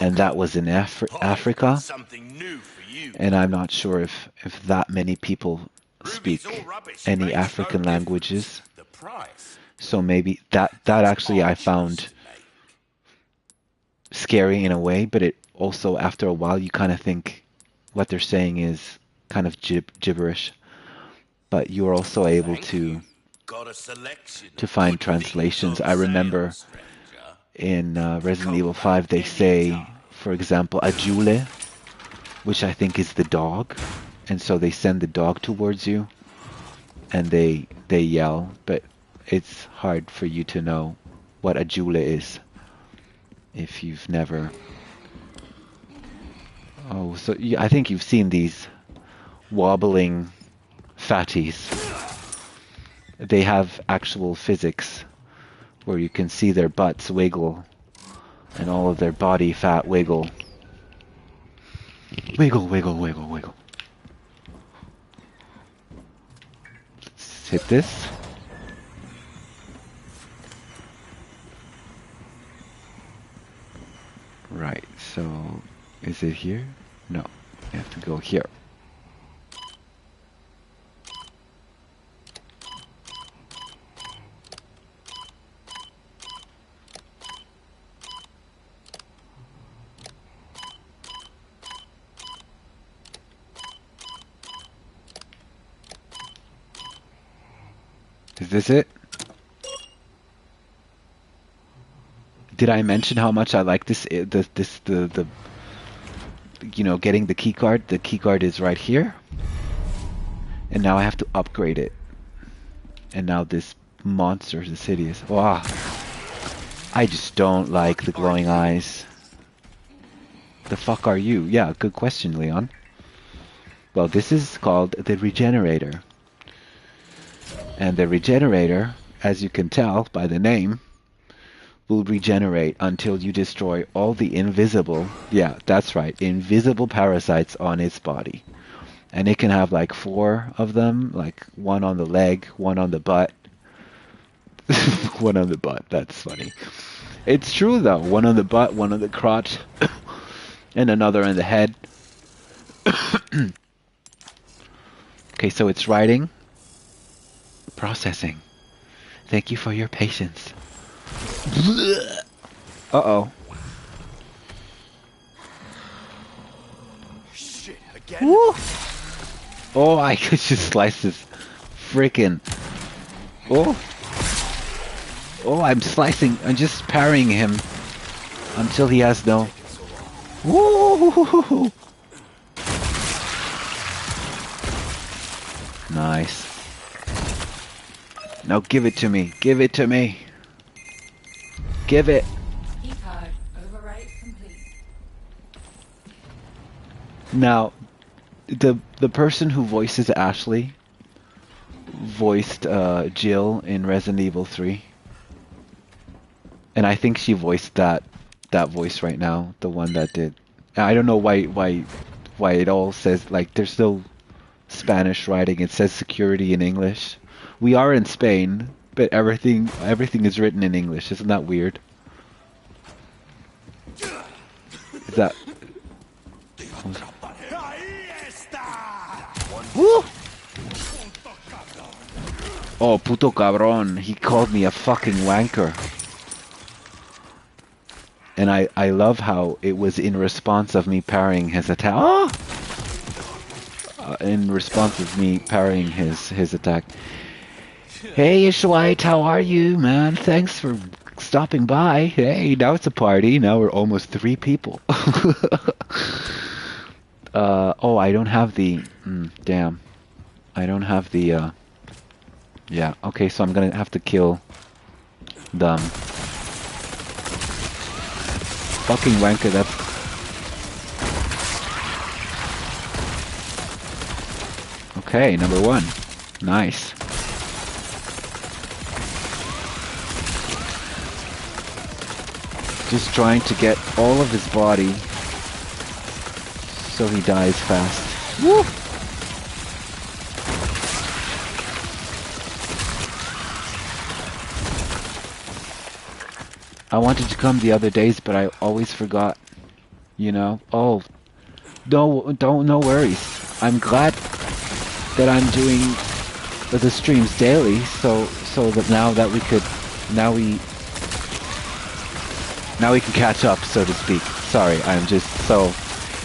and that was in Africa. Something new for you. And I'm not sure if that many people speak any African languages. The price. So maybe that actually I found scary in a way, but it also after a while you kind of think what they're saying is kind of gibberish. But you're also able to find translations. I remember in Resident Evil 5 they say, for example, Ajule, which I think is the dog, and so they send the dog towards you, and they yell, but it's hard for you to know what Ajule is if you've never. Oh, so I think you've seen these wobbling fatties. They have actual physics where you can see their butts wiggle and all of their body fat wiggle. Wiggle, wiggle, wiggle, wiggle. Let's hit this. Right, so is it here? No, you have to go here. Is this it? Did I mention how much I like this? The you know, getting the key card. The key card is right here, and now I have to upgrade it. And now this monster, the city is. Wow, I just don't like the glowing eyes. The fuck are you? Yeah, good question, Leon. Well, this is called the Regenerator. And the Regenerator, as you can tell by the name, will regenerate until you destroy all the invisible, yeah, that's right, invisible parasites on its body. And it can have like 4 of them, like one on the leg, one on the butt. One on the butt, that's funny. It's true though, one on the butt, one on the crotch, and another in the head. Okay, so it's writing. Processing. Thank you for your patience. Uh-oh. Shit, again? Woo! Oh, I could just slice this frickin'. Oh. Oh, I'm slicing. I'm just parrying him until he has no. Woo! Nice. Now give it to me. Give it to me. Give it. Keycard overwrite complete. Now, the person who voices Ashley voiced Jill in Resident Evil 3, and I think she voiced that voice right now, the one that did. I don't know why it all says like there's still Spanish writing. It says security in English. We are in Spain, but everything is written in English. Isn't that weird? Is that? Woo! Oh, puto cabrón. He called me a fucking wanker. And I love how it was in response of me parrying his attack. Oh! In response of me parrying his attack. Hey, Ishwite, how are you, man? Thanks for stopping by. Hey, now it's a party. Now we're almost 3 people. Oh, I don't have the... damn. I don't have the... Yeah, okay, so I'm gonna have to kill them. Fucking wanker, that's... Okay, number 1. Nice. Just trying to get all of his body so he dies fast. Woo! I wanted to come the other days, but I always forgot. You know? Oh, no worries. I'm glad that I'm doing the streams daily, so that now we can catch up, so to speak. Sorry, I'm just so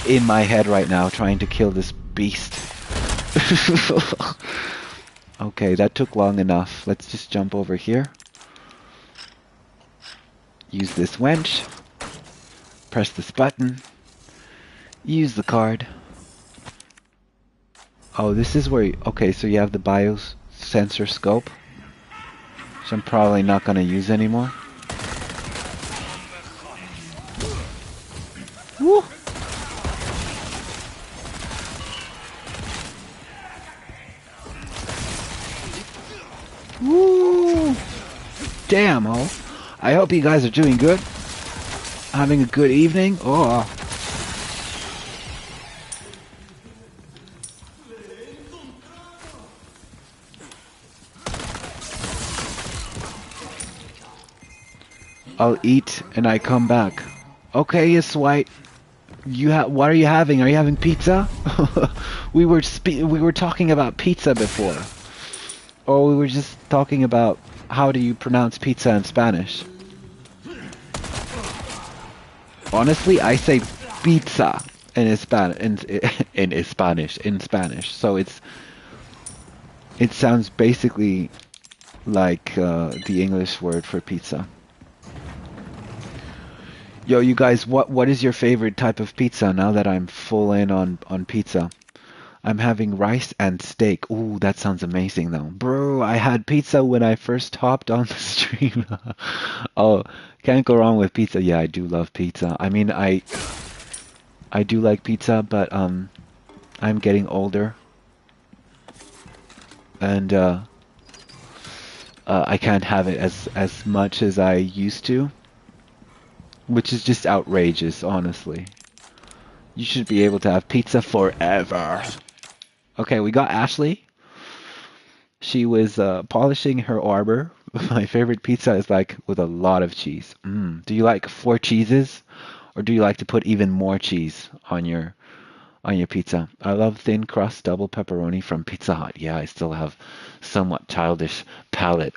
in my head right now trying to kill this beast. Okay, that took long enough. Let's just jump over here. Use this wench. Press this button. Use the card. Oh, this is where okay, so you have the biosensor scope, which I'm probably not going to use anymore. Woo! Woo! Damn, oh. I hope you guys are doing good. Having a good evening. Oh. I'll eat and I come back. Okay, yes, White. What are you having? Are you having pizza? we were talking about pizza before. Or we were just talking about how do you pronounce pizza in Spanish. Honestly, I say pizza in Spanish. So it sounds basically like the English word for pizza. Yo, you guys, what is your favorite type of pizza now that I'm full in on pizza? I'm having rice and steak. Ooh, that sounds amazing though. Bro, I had pizza when I first hopped on the stream. Oh, can't go wrong with pizza. Yeah, I do love pizza. I mean, I do like pizza, but I'm getting older. And I can't have it as much as I used to. Which is just outrageous, honestly. You should be able to have pizza forever. Okay, we got Ashley. She was polishing her arbor. My favorite pizza is like with a lot of cheese. Do you like 4 cheeses? Or do you like to put even more cheese on your pizza? I love thin crust double pepperoni from Pizza Hut. Yeah, I still have somewhat childish palate.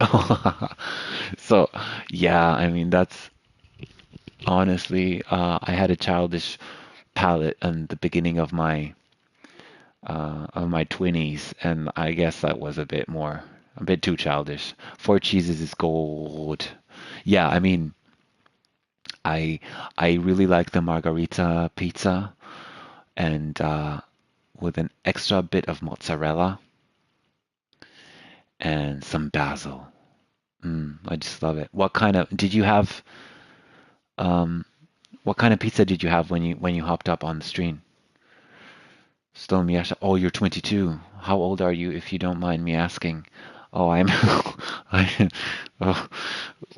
So, yeah, I mean, that's... Honestly, I had a childish palate in the beginning of my 20s, and I guess that was a bit too childish. 4 cheeses is gold. Yeah, I mean, I really like the margarita pizza, and with an extra bit of mozzarella and some basil. I just love it. What kind of what kind of pizza did you have when you hopped up on the stream? Still Miyasha. Oh, you're 22. How old are you, if you don't mind me asking? Oh, I'm. I. Oh,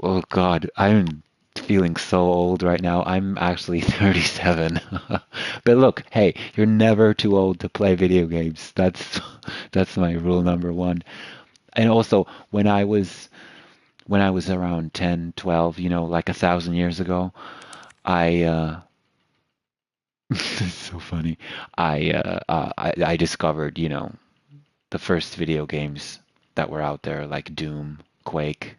oh God, I'm feeling so old right now. I'm actually 37. But look, hey, you're never too old to play video games. That's my rule number one. And also, when I was around 10, 12, like 1,000 years ago, I it's so funny. I discovered, the first video games that were out there, like Doom, Quake.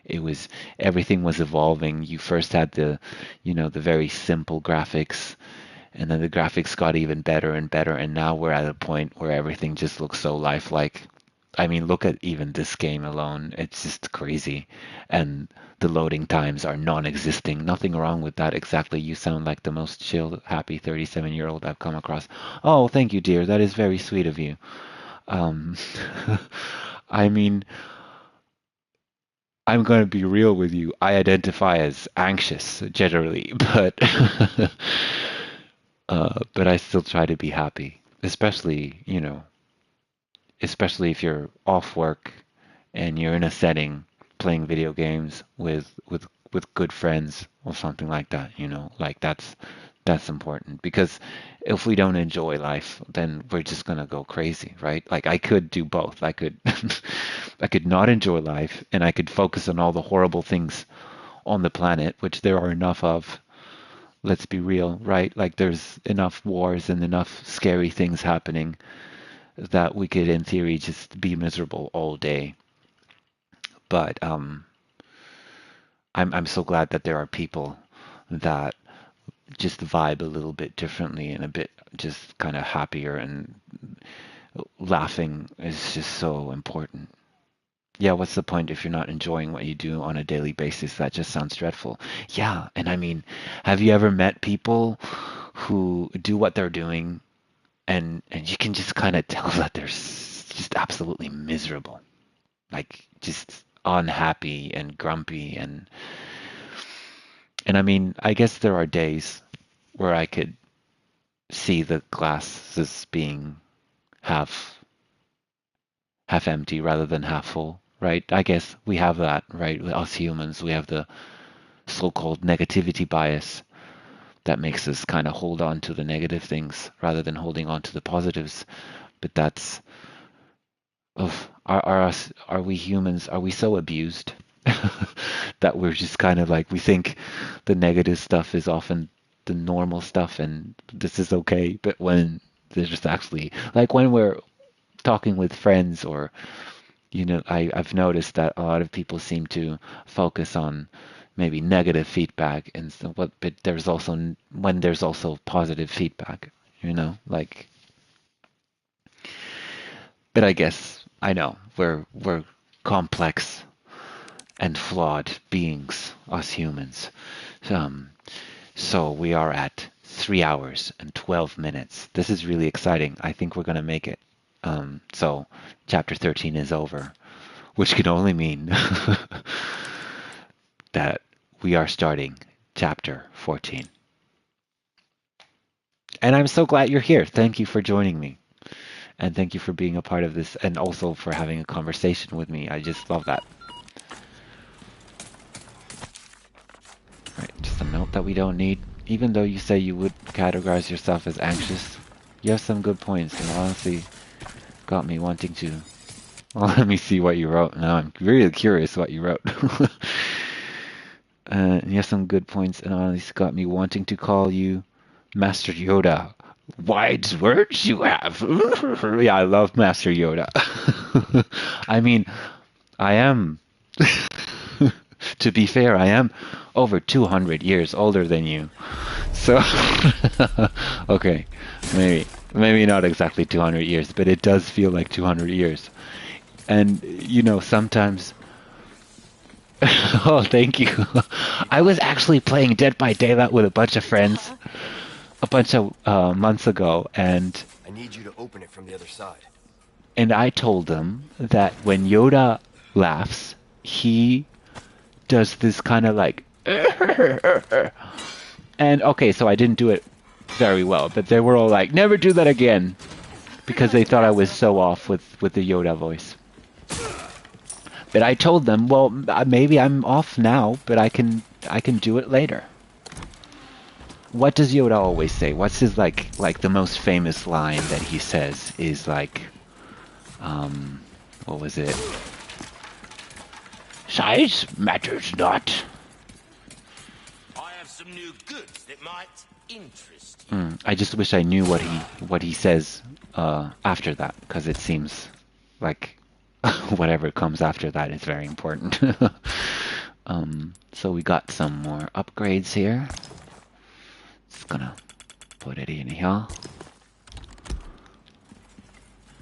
It was Everything was evolving. You first had the very simple graphics, and then the graphics got even better and better, and now we're at a point where everything just looks so lifelike. I mean, look at even this game alone. It's just crazy. And the loading times are non-existing. Nothing wrong with that exactly. You sound like the most chill, happy 37-year-old I've come across. Oh, thank you, dear. That is very sweet of you. Um, I mean, I'm going to be real with you. I identify as anxious generally, but but I still try to be happy, especially if you're off work and you're in a setting playing video games with good friends or something like that, like that's important, because if we don't enjoy life, then we're just gonna go crazy, right? Like I could do both. I could I could not enjoy life, and I could focus on all the horrible things on the planet, which there are enough of. Let's be real, right? Like there's enough wars and enough scary things happening that we could, in theory, just be miserable all day. But I'm so glad that there are people that just vibe a little bit differently and a bit just kind of happier, and laughing is just so important. Yeah, what's the point if you're not enjoying what you do on a daily basis? That just sounds dreadful. Yeah, and I mean, have you ever met people who do what they're doing, and you can just kind of tell that they're just absolutely miserable, like just unhappy and grumpy, and I mean, I guess there are days where I could see the glass as being half half empty rather than half full, right? I guess we have that, right? Us humans, we have the so-called negativity bias that makes us kind of hold on to the negative things rather than holding on to the positives. But that's, are we humans, are we so abused that we're just kind of like, we think the negative stuff is often the normal stuff and this is okay, but when there's just actually, like when we're talking with friends, or I've noticed that a lot of people seem to focus on maybe negative feedback, and so what, but there's also positive feedback, like, but I guess I know we're complex and flawed beings, us humans. Um, so we are at 3 hours and 12 minutes. This is really exciting. I think we're gonna make it. So chapter 13 is over, which can only mean that we are starting chapter 14. And I'm so glad you're here. Thank you for joining me. And thank you for being a part of this, and also for having a conversation with me. I just love that. Right, just a note that we don't need. Even though you say you would categorize yourself as anxious, you have some good points, and honestly got me wanting to. Well, let me see what you wrote. Now I'm really curious what you wrote. You have some good points, and honestly got me wanting to call you Master Yoda. Wise words you have. Yeah, I love Master Yoda. I mean, I am. To be fair, I am over 200 years older than you. So, okay, maybe not exactly 200 years, but it does feel like 200 years. And, sometimes... Oh, thank you. I was actually playing Dead by Daylight with a bunch of friends a bunch of months ago, and I need you to open it from the other side. I told them that when Yoda laughs, he does this kind of like, and okay, so I didn't do it very well, but they were all like, "Never do that again," because they thought I was so off with the Yoda voice. But I told them, well, maybe I'm off now, but I can do it later. What does Yoda always say? What's his like the most famous line that he says is like, what was it? Size matters not. I have some new goods that might interest you. I just wish I knew what he says after that, because it seems like whatever comes after that is very important. So we got some more upgrades here. Just gonna put it in here.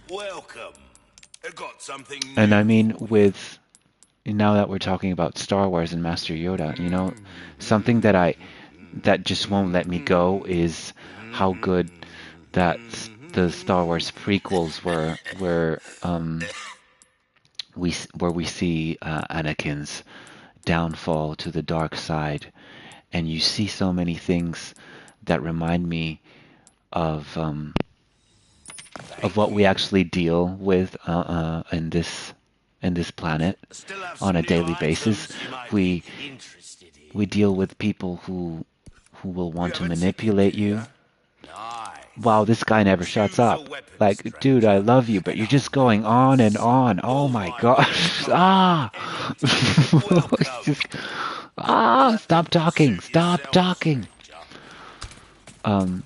Welcome. I got something new. And I mean, with now that we're talking about Star Wars and Master Yoda, you know, something that just won't let me go is how good that the Star Wars prequels were, where we see Anakin's downfall to the dark side, and you see so many things that remind me of what we actually deal with in this planet Still have on some a new daily items basis. you might We be interested in. we deal with people who will want to have a ticket, manipulate do you. ya? Nice. Wow, this guy never shuts Choose a up. weapon, Like, dude, I stranger, love you, but and you're I'll just going on and on. Oh You'll my find gosh. me at Ah. home anytime. It's Welcome. stop talking. Suit Stop yourself, talking. stranger.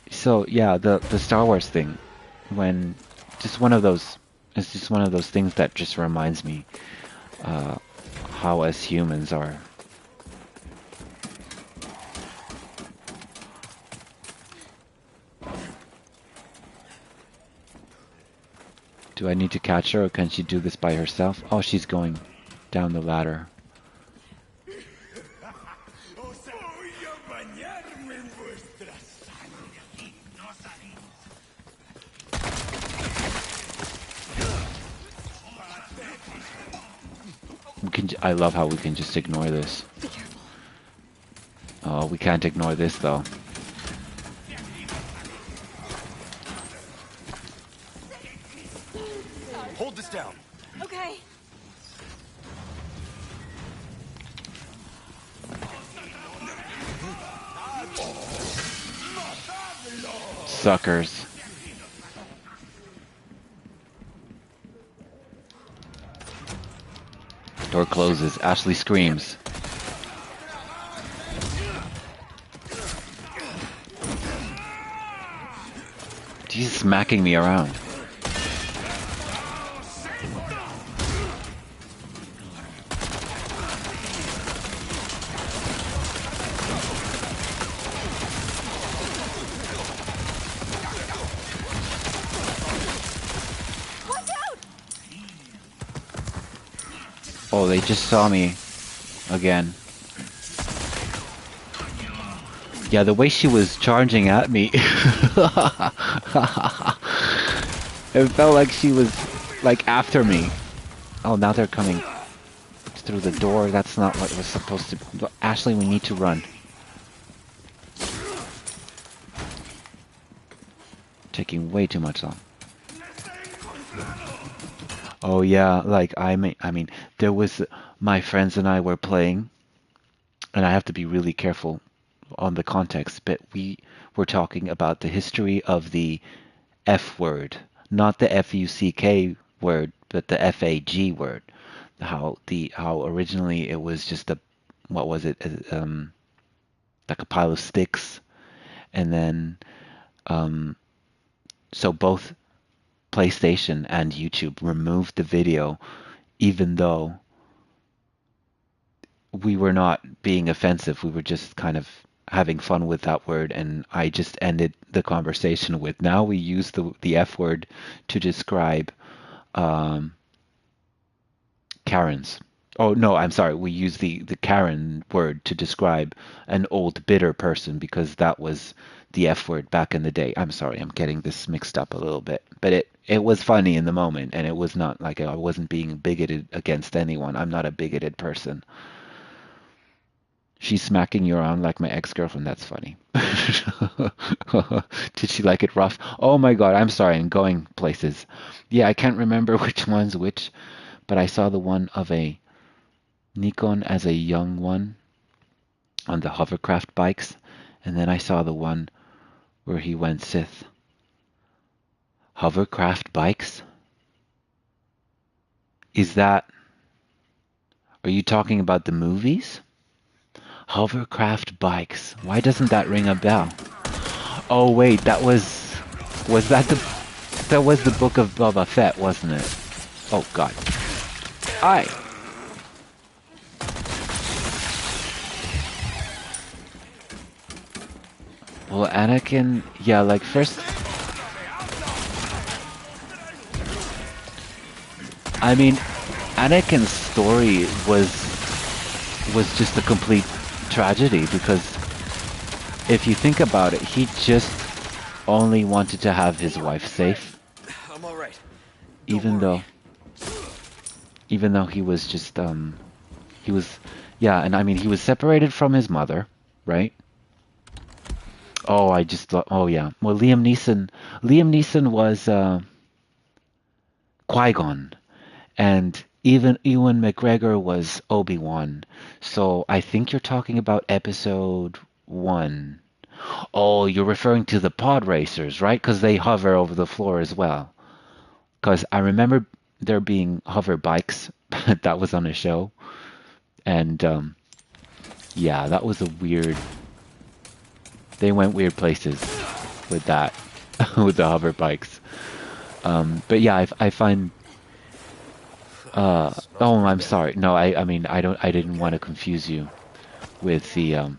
So yeah, the Star Wars thing, when just one of those, it's just one of those things that just reminds me how us humans are. Do I need to catch her, or can she do this by herself? Oh, she's going down the ladder. I love how we can just ignore this. Oh, we can't ignore this though. Hold this down. Okay. Suckers. Door closes. Ashley screams. He's smacking me around. Oh, they just saw me again. Yeah, the way she was charging at me. It felt like she was like after me. Oh, now they're coming through the door. That's not what was supposed to. Ashley, we need to run. Taking way too much long. Oh yeah, like I mean, there was my friends and I were playing, and I have to be really careful on the context, but we were talking about the history of the F word, not the FUCK word, but the FAG word. How originally it was just what was it? Like a pile of sticks, and then so both PlayStation and YouTube removed the video, even though we were not being offensive. We were just kind of having fun with that word, and I just ended the conversation with, now we use the F word to describe Karens. Oh no, I'm sorry. We use the Karen word to describe an old bitter person, because that was the F word back in the day. I'm sorry, I'm getting this mixed up a little bit, but it was funny in the moment, and it was not like I wasn't being bigoted against anyone. I'm not a bigoted person. She's smacking you around like my ex-girlfriend. That's funny. Did she like it rough? Oh my God, I'm sorry. I'm going places. Yeah, I can't remember which one's which, but I saw the one of a Nikon as a young one on the hovercraft bikes, and then I saw the one where he went Sith. Hovercraft bikes? Is that... Are you talking about the movies? Hovercraft bikes. Why doesn't that ring a bell? Oh wait, that was... Was that the... That was the Book of Boba Fett, wasn't it? Oh God. Aye. Well, Anakin... Yeah, like first... I mean, Anakin's story was just a complete tragedy because if you think about it, he just only wanted to have his wife safe, I'm all right. even though he was just he was yeah, and I mean he was separated from his mother, right? Oh, I just thought, oh yeah. Well, Liam Neeson was Qui-Gon. And even Ewan McGregor was Obi-Wan. So I think you're talking about episode 1. Oh, you're referring to the pod racers, right? Because they hover over the floor as well. Because I remember there being hover bikes. That was on a show. And yeah, that was a weird... They went weird places with that, with the hover bikes. But yeah, I find... oh, I'm sorry. No, I mean, I didn't want to confuse you with the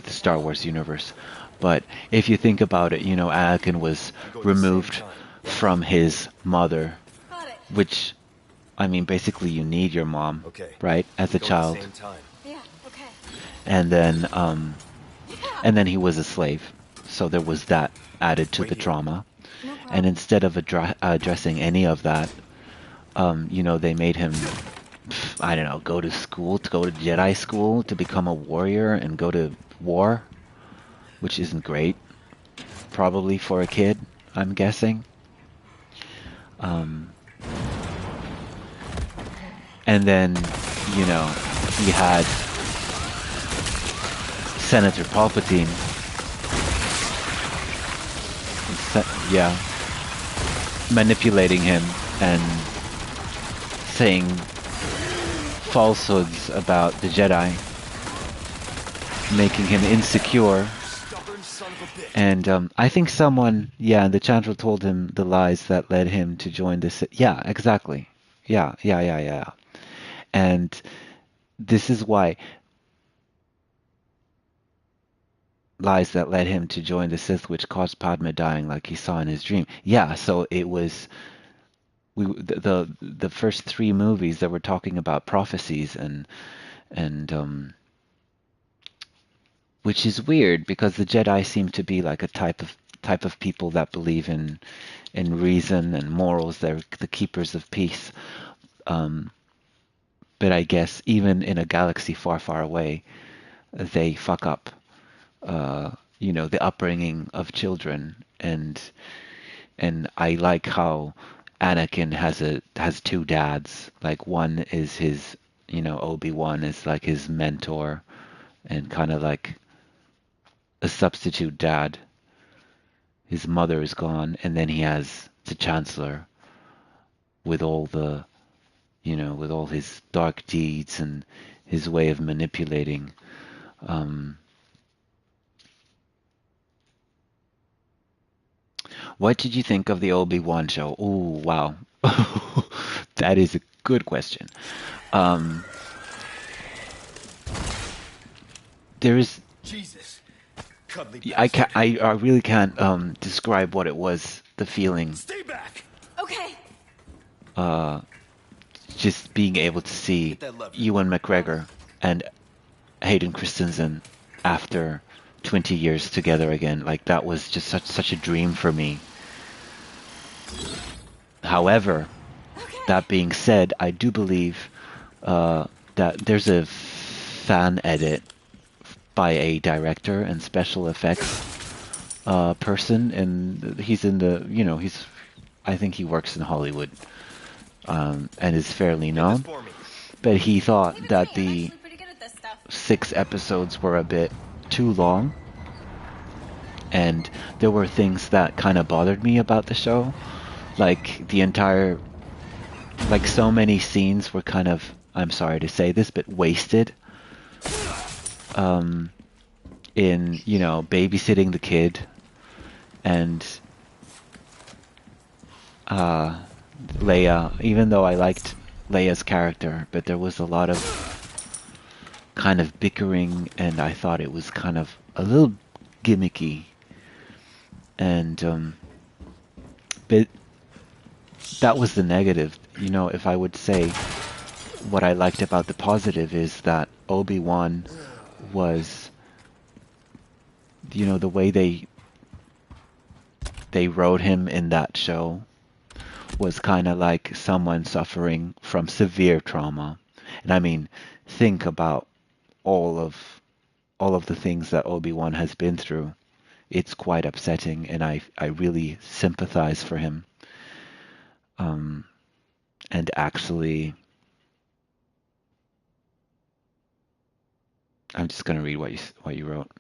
Star Wars universe. But if you think about it, you know, Anakin was removed from his mother, which, I mean, basically you need your mom, right, as a child. And then he was a slave, so there was that added to the trauma. And instead of addressing any of that, you know, they made him, I don't know, go to school, to go to Jedi school, to become a warrior and go to war, which isn't great, probably for a kid, I'm guessing. And then, you know, he had Senator Palpatine, yeah, manipulating him and saying falsehoods about the Jedi, making him insecure. And I think someone, yeah, in the channel told him the lies that led him to join this. Yeah, exactly. Yeah. And this is why lies that led him to join the Sith, which caused Padme dying, like he saw in his dream. Yeah, so it was the first 3 movies that were talking about prophecies and which is weird because the Jedi seem to be like a type of people that believe in reason and morals. They're the keepers of peace. But I guess even in a galaxy far, far away, they fuck up, you know, the upbringing of children. And I like how Anakin has 2 dads. Like one is his, you know, Obi-Wan is like his mentor and kind of like a substitute dad. His mother is gone, and then he has the Chancellor with all the, you know, with all his dark deeds and his way of manipulating. What did you think of the Obi-Wan show? Oh, wow. That is a good question. There is... Jesus. I really can't describe what it was, the feeling. Stay back. Okay. Just being able to see Ewan McGregor and Hayden Christensen after 20 years together again, like that was just such a dream for me. However, that being said, I do believe that there's a fan edit by a director and special effects person, and he's in the, he's, I think he works in Hollywood, and is fairly Get this known. for me. But he thought Leave it to that me. I'm the actually pretty good at this stuff. 6 episodes were a bit too long, and there were things that kind of bothered me about the show. Like so many scenes were kind of, I'm sorry to say this, but wasted. In, babysitting the kid, and Leia, even though I liked Leia's character, but there was a lot of kind of bickering, and I thought it was kind of a little gimmicky. And but that was the negative. If I would say what I liked about the positive is that Obi-Wan was, the way they wrote him in that show was kind of like someone suffering from severe trauma. And I mean, think about all of the things that Obi-Wan has been through. It's quite upsetting, and I really sympathize for him. And actually, I'm just gonna read what you wrote.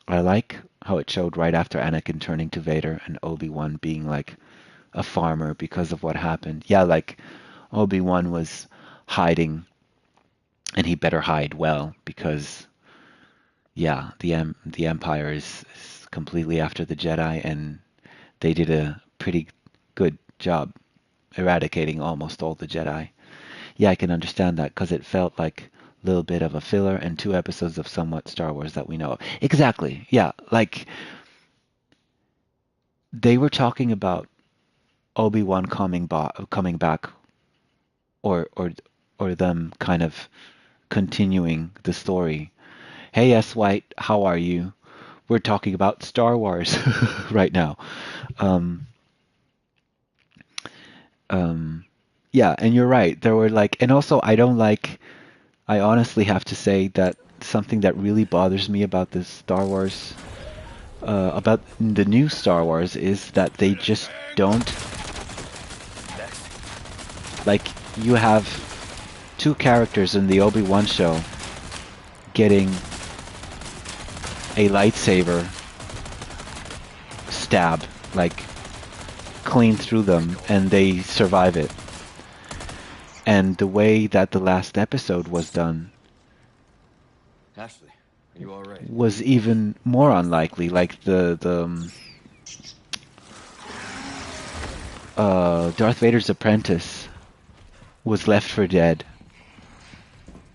I like how it showed right after Anakin turning to Vader and Obi-Wan being like a farmer because of what happened. Yeah, like Obi-Wan was hiding, and he better hide well, because yeah, the Empire is completely after the Jedi, and they did a pretty good job eradicating almost all the Jedi. Yeah, I can understand that, because it felt like a little bit of a filler and 2 episodes of somewhat Star Wars that we know of. Exactly. Yeah, like they were talking about Obi-Wan coming back, or them kind of continuing the story. Hey, S. White, how are you? We're talking about Star Wars right now. Um, yeah, and you're right. There were like, and also I honestly have to say that something that really bothers me about this Star Wars, about the new Star Wars, is that they just don't, like, you have 2 characters in the Obi-Wan show getting a lightsaber stab, like, clean through them, and they survive it. And the way that the last episode was done Ashley, are you all right? was even more unlikely. Like Darth Vader's apprentice was left for dead,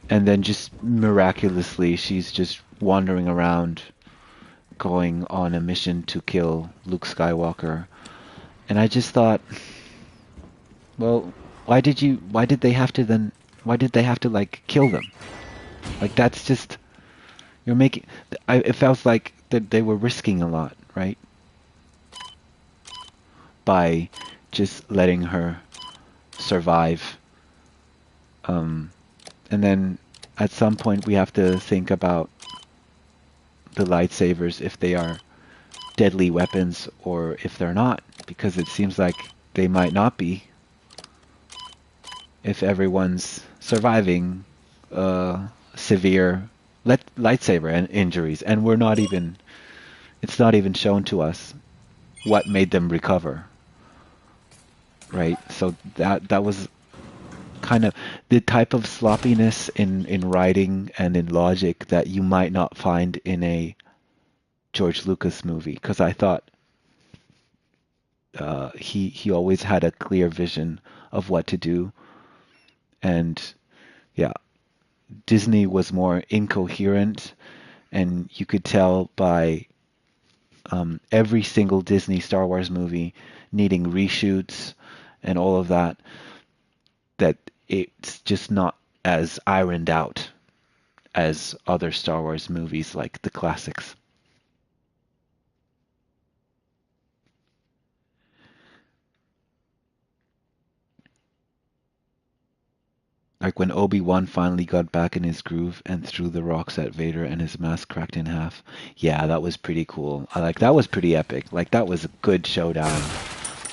and then just miraculously she's just wandering around, going on a mission to kill Luke Skywalker. And I just thought, well, why did they have to like kill them? Like, that's just, you're making, it felt like that they were risking a lot, right? By just letting her survive. And then at some point we have to think about the lightsabers, if they are deadly weapons or if they're not, because it seems like they might not be if everyone's surviving severe lightsaber injuries, and it's not even shown to us what made them recover, right? So that was kind of the type of sloppiness in writing and in logic that you might not find in a George Lucas movie, because I thought he always had a clear vision of what to do, and yeah, Disney was more incoherent, and you could tell by every single Disney Star Wars movie needing reshoots and all of that, that it's just not as ironed out as other Star Wars movies like the classics. Like when Obi-Wan finally got back in his groove and threw the rocks at Vader and his mask cracked in half. Yeah, that was pretty cool. That was pretty epic. Like that was a good showdown.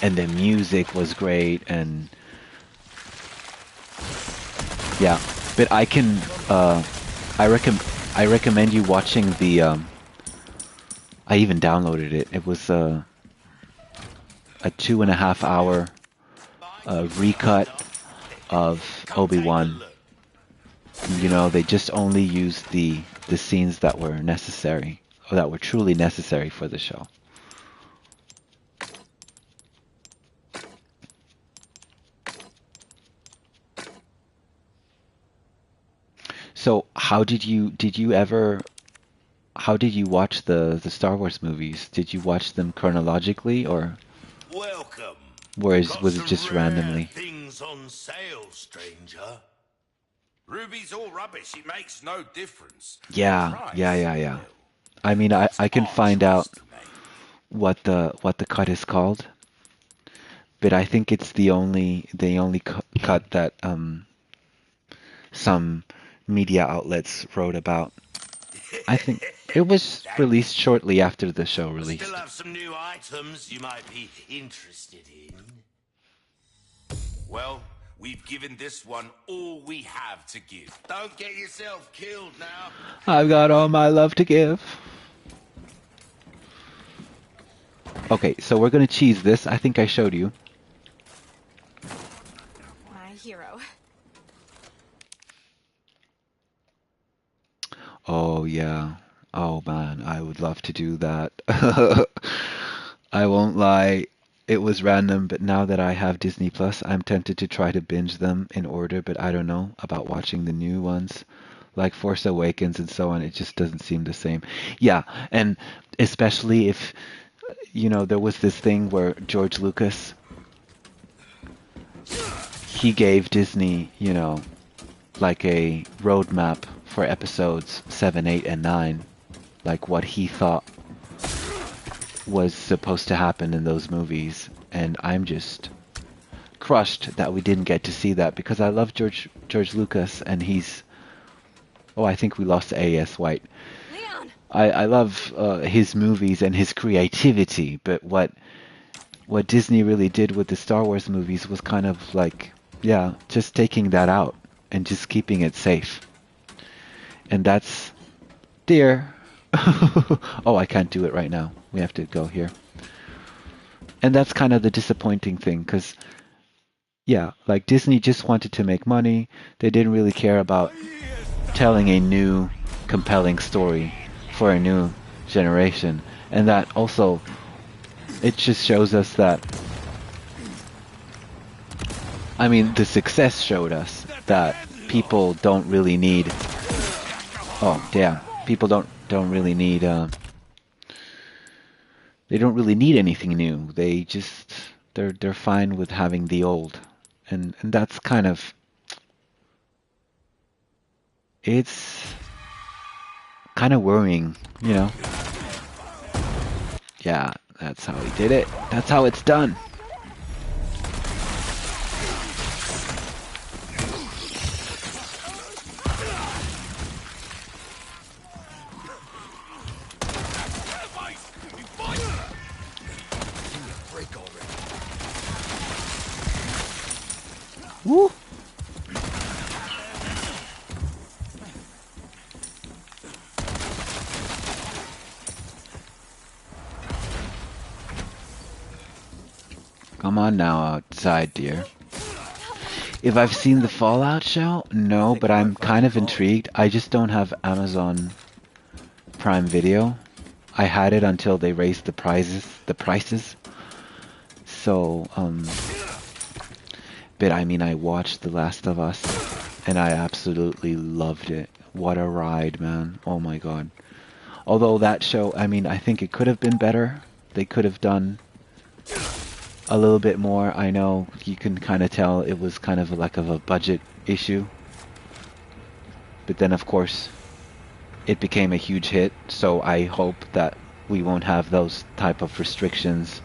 And the music was great and yeah. But I recommend you watching the I even downloaded it. It was a 2.5 hour recut of Obi-Wan. You know, they just only used the scenes that were necessary, or that were truly necessary for the show. So, how did you watch the Star Wars movies? Did you watch them chronologically, or Welcome. was it just randomly? Things on sale, stranger. Ruby's all rubbish. It makes no difference. Yeah. I mean, I can find out what the cut is called, but I think it's the only cut that some media outlets wrote about. I think it was released shortly after the show released. Still have some new items you might be interested in. Well, we've given this one all we have to give. Don't get yourself killed now. I've got all my love to give. Okay, so we're gonna cheese this. I think I showed you. My hero. Oh yeah. Oh man, I would love to do that. I won't lie. It was random, but now that I have Disney Plus, I'm tempted to try to binge them in order, but I don't know about watching the new ones, like Force Awakens and so on. It just doesn't seem the same. Yeah, and especially if, there was this thing where George Lucas, he gave Disney, like a roadmap for episodes 7, 8, and 9, like what he thought was supposed to happen in those movies, and I'm just crushed that we didn't get to see that because I love George Lucas, and I think we lost A.S. White. Leon. I love his movies and his creativity, but what Disney really did with the Star Wars movies was kind of like, yeah, just taking that out and just keeping it safe. And that's dear. Oh, I can't do it right now. We have to go here. And that's kind of the disappointing thing, because, yeah, like Disney just wanted to make money. They didn't really care about telling a new, compelling story for a new generation. And that also, it just shows us that, I mean, the success showed us that people don't really need, oh, damn, people don't really need, they don't really need anything new. They're fine with having the old. And that's kind of, it's kind of worrying, Yeah, that's how he did it. That's how it's done. Woo! Come on now outside, dear. If I've seen the Fallout show? No, but I'm kind of intrigued. I just don't have Amazon Prime Video. I had it until they raised the prices. So, but I mean, I watched The Last of Us, and I absolutely loved it. What a ride, man. Oh my god. Although that show, I mean, I think it could have been better. They could have done a little bit more. I know you can kind of tell it was kind of like of a budget issue. But then, of course, it became a huge hit, so I hope that we won't have those type of restrictions.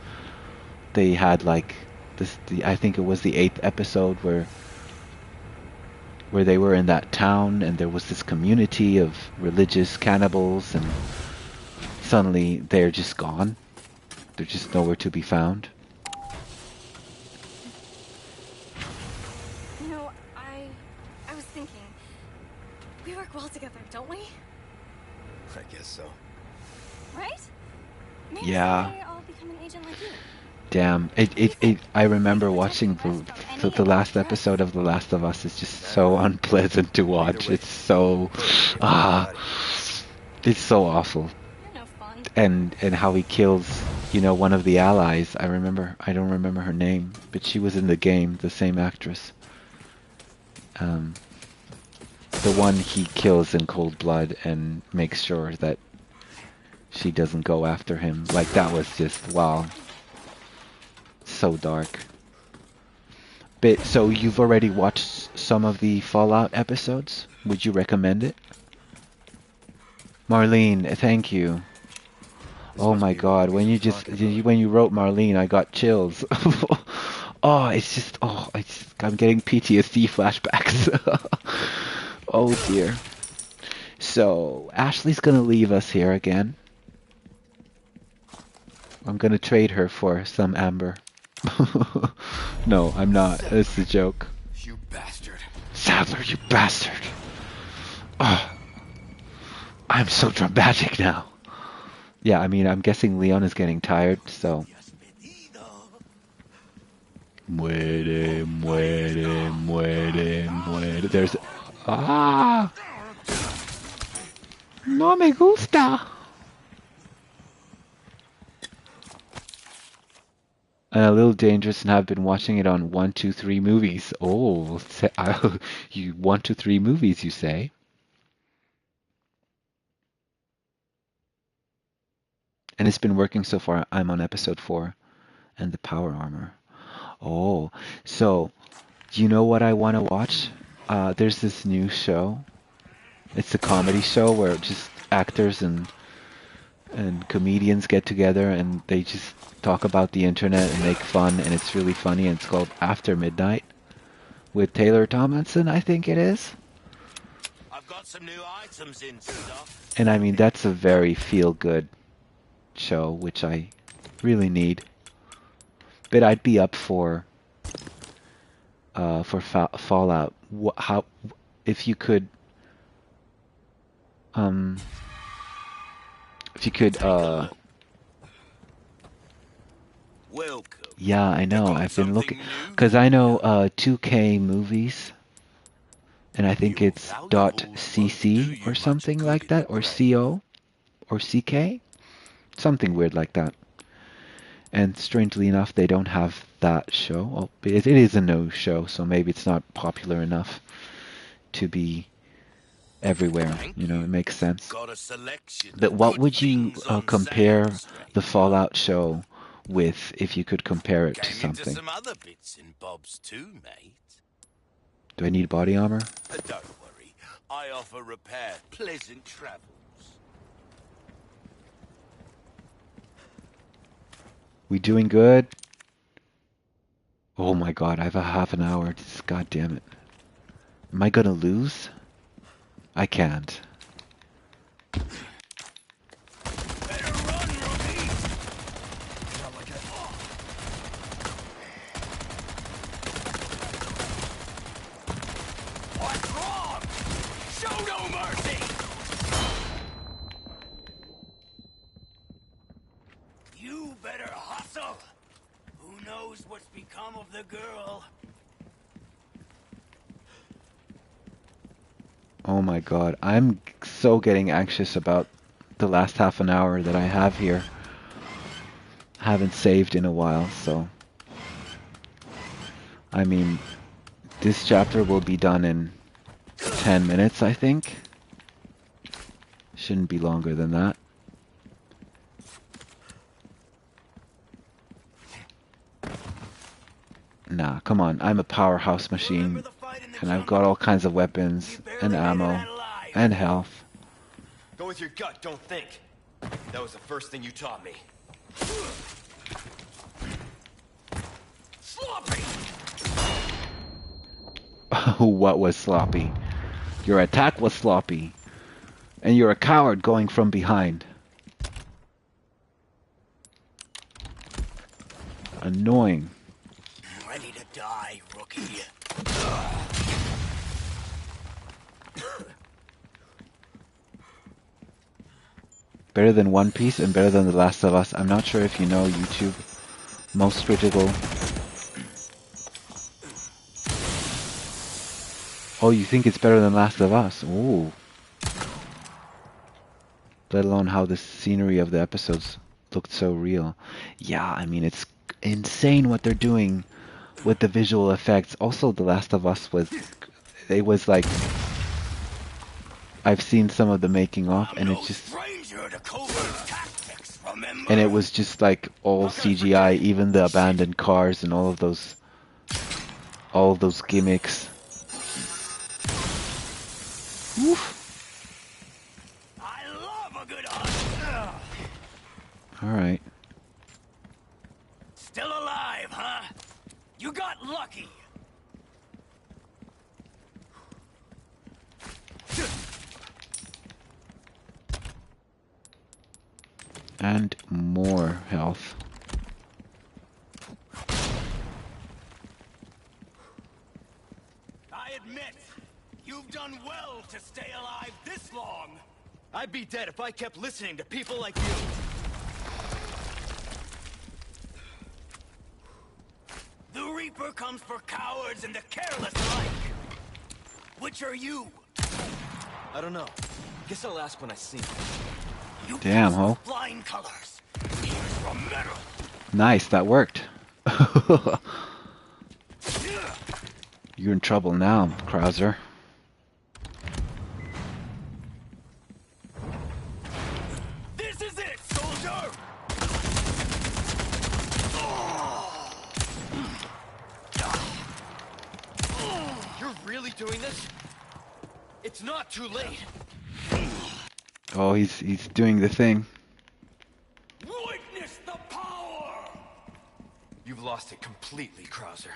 They had like this, I think it was the 8th episode where where they were in that town and there was this community of religious cannibals, and suddenly they're just gone. They're just nowhere to be found. You know, I was thinking, we work well together, don't we? I guess so. Right? Maybe Yeah. someday I'll become an agent like you. Damn. I remember watching the last episode of The Last of Us. It's just so unpleasant to watch. It's so it's so awful. You're no fun. And how he kills, one of the allies. I don't remember her name, but she was in the game, the same actress. The one he kills in cold blood and makes sure that she doesn't go after him. Like, that was just, wow. So dark. But, so you've already watched some of the Fallout episodes? Would you recommend it? Marlene, thank you. Oh my god, when you wrote Marlene, I got chills. I'm getting PTSD flashbacks. Oh dear. So, Ashley's gonna leave us here again. I'm gonna trade her for some amber. No, I'm not. It's a joke. You bastard. Sadler, you bastard. Oh, I'm so dramatic now. Yeah, I mean, I'm guessing Leon is getting tired, so... Muere, muere, muere, muere. There's... Ah! No me gusta. And A Little Dangerous, and I've been watching it on 123 Movies. Oh, you 123 Movies, you say? And it's been working so far. I'm on episode 4 and the power armor. Oh, so do you know what I want to watch? There's this new show. It's a comedy show where just actors and comedians get together and they just talk about the internet and make fun, and it's really funny, and it's called After Midnight with Taylor Tomlinson, I think it is. I've got some new items in stock. And I mean, that's a very feel-good show, which I really need. But I'd be up for Fallout. How, if you could, Welcome. yeah, I know. I've been looking, because I know 2K movies, and I think it's .cc or something like that, or .co or .ck, something weird like that. And strangely enough, they don't have that show. Well, it is a no show, so maybe it's not popular enough to be everywhere. You know, it makes sense. Got a selection. But of what good would you things on compare sale, stranger. the Fallout show with, if you could compare it to Gang into something? some other bits and bobs too, mate. Do I need body armor? Don't worry, I offer repair. Pleasant travels. We doing good? Oh my god, I have a half an hour. God damn it. Am I gonna lose? I can't. Better run, rookie. What's wrong? Show no mercy. You better hustle. Who knows what's become of the girl? Oh my god, I'm so getting anxious about the last half an hour that I have here. Haven't saved in a while, so... I mean, this chapter will be done in 10 minutes, I think. Shouldn't be longer than that. Nah, come on, I'm a powerhouse machine, and I've got all kinds of weapons, and ammo, and health. Go with your gut, don't think. That was the first thing you taught me. Sloppy. What was sloppy? Your attack was sloppy. And you're a coward going from behind. Annoying. Ready to die, rookie. Better than One Piece and better than The Last of Us. I'm not sure if you know YouTube. Most critical. Oh, you think it's better than Last of Us? Ooh. Let alone how the scenery of the episodes looked so real. Yeah, I mean, it's insane what they're doing with the visual effects. Also, The Last of Us was... It was like... I've seen some of the making of, and it just... And it was just like all CGI, even the abandoned cars and all of those gimmicks. Oof. I love a good hunt. All right. Still alive, huh? You got lucky. And more health. I admit, you've done well to stay alive this long. I'd be dead if I kept listening to people like you. The Reaper comes for cowards and the careless alike. Which are you? I don't know. Guess I'll ask when I see him. You Damn, pass ho. with flying colors. Here's your medal. Nice, that worked. You're in trouble now, Krauser. This is it, soldier! You're really doing this? It's not too late. Oh, he's doing the thing. Witness the power! You've lost it completely, Krauser.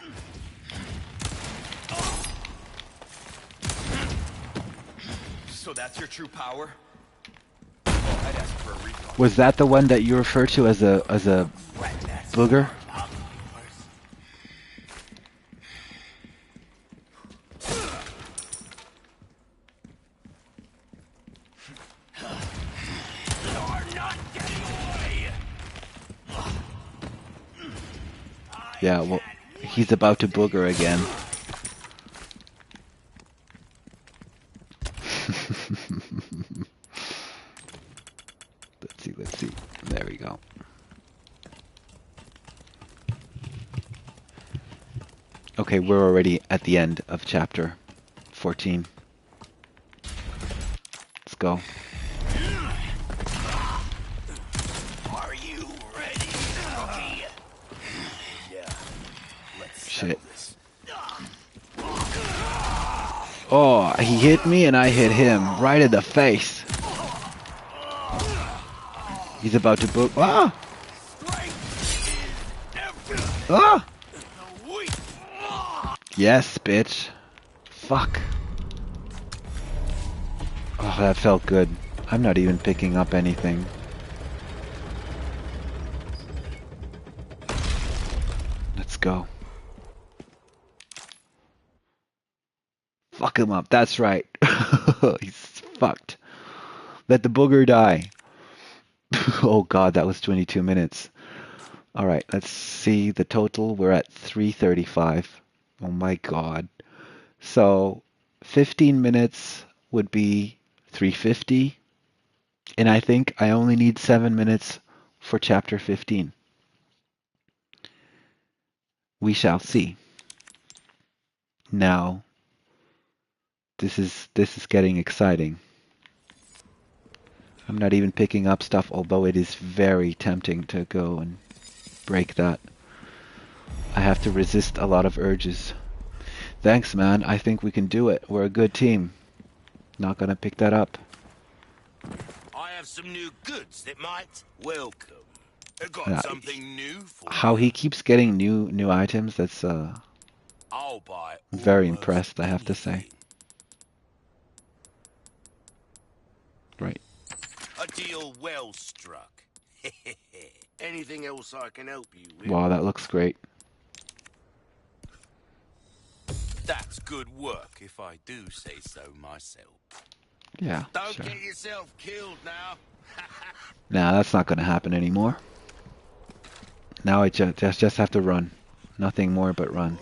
So that's your true power? Oh, I'd ask for a recall. Was that the one that you refer to as a booger? Yeah, well, he's about to booger again. Let's see. There we go. Okay, we're already at the end of chapter 14. Let's go. Are you ready, rookie? Yeah. Let's Shit. this. Oh, he hit me and I hit him right in the face. He's about to book. Ah! Ah! Yes, bitch. Fuck. Oh, that felt good. I'm not even picking up anything. Let's go. Fuck him up. That's right. He's fucked. Let the booger die. Oh god, that was 22 minutes. Alright, let's see the total. We're at 335. Oh my god. So, 15 minutes would be 350. And I think I only need 7 minutes for chapter 15. We shall see. Now, this is getting exciting. I'm not even picking up stuff, although it is very tempting to go and break that. I have to resist a lot of urges. Thanks, man. I think we can do it. We're a good team. Not gonna pick that up. I have some new goods that might welcome. I got something new for How you. he keeps getting new items, that's I'll buy Very almost impressed, I have to say. anything. Right. A deal well struck. Anything else I can help you with? Wow, that looks great. That's good work, if I do say so myself. Yeah, Don't sure. get yourself killed now. Nah, that's not gonna happen anymore. Now I just have to run. Nothing more but run.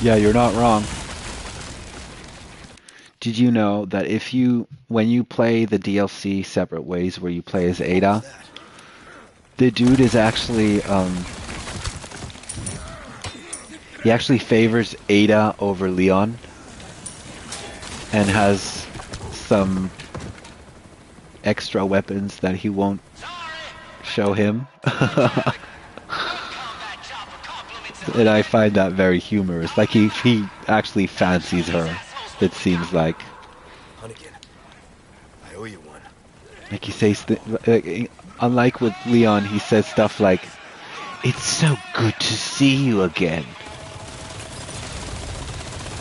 Yeah, you're not wrong. Did you know that when you play the DLC separate ways, where you play as Ada, the dude is actually, he actually favors Ada over Leon, and has some extra weapons that he won't show him. And I find that very humorous. Like he actually fancies her, it seems like. Hunnigan, I owe you one. Like he says, unlike with Leon, he says stuff like, "It's so good to see you again."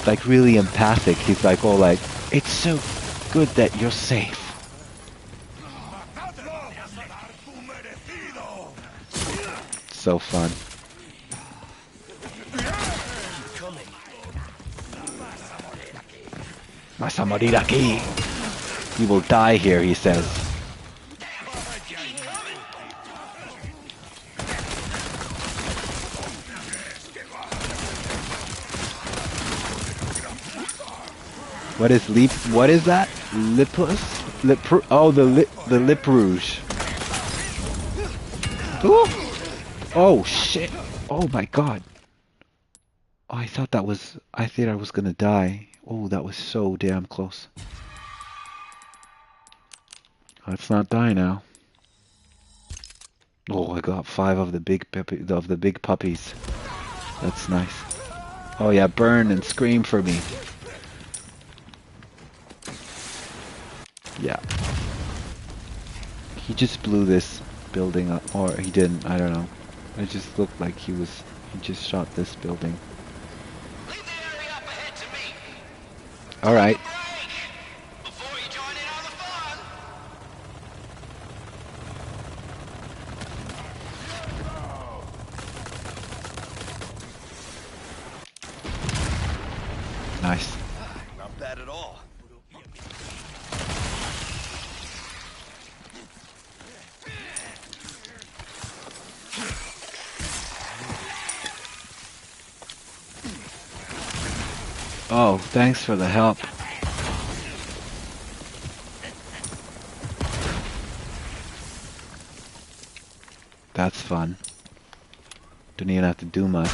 Like really empathic. He's like, "Oh, like it's so good that you're safe." So fun. Vas a morir aquí. You will die here, he says. What is leap? What is that? Lipus? Oh, the lip rouge. Ooh. Oh shit! Oh my god! Oh, I thought I was gonna die. Oh, that was so damn close. Let's not die now. Oh, I got 5 of the big puppies. That's nice. Oh yeah, burn and scream for me. Yeah. He just blew this building up, or he didn't, I don't know. It just looked like he just shot this building. Alright. Nice. Not bad at all. Oh, thanks for the help. That's fun. Don't even have to do much.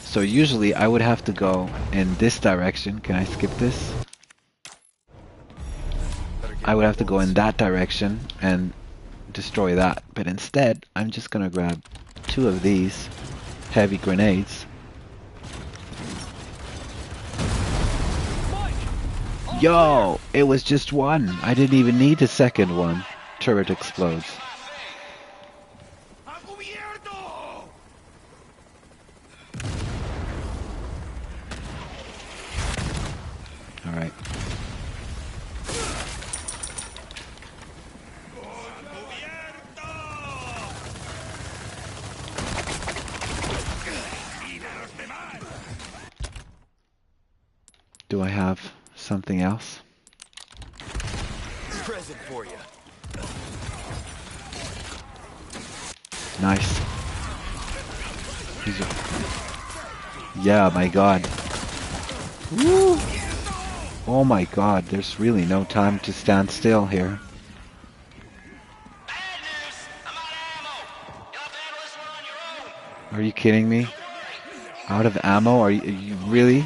So usually I would have to go in this direction. Can I skip this? I would have to go in that direction and destroy that. But instead, I'm just gonna grab 2 of these heavy grenades. Yo! It was just 1. I didn't even need the second one. Turret explodes. Alright. Do I have something else? Present for you. Nice. Yeah, my god. Woo! Oh my god, there's really no time to stand still here. Are you kidding me? Out of ammo? Are you really?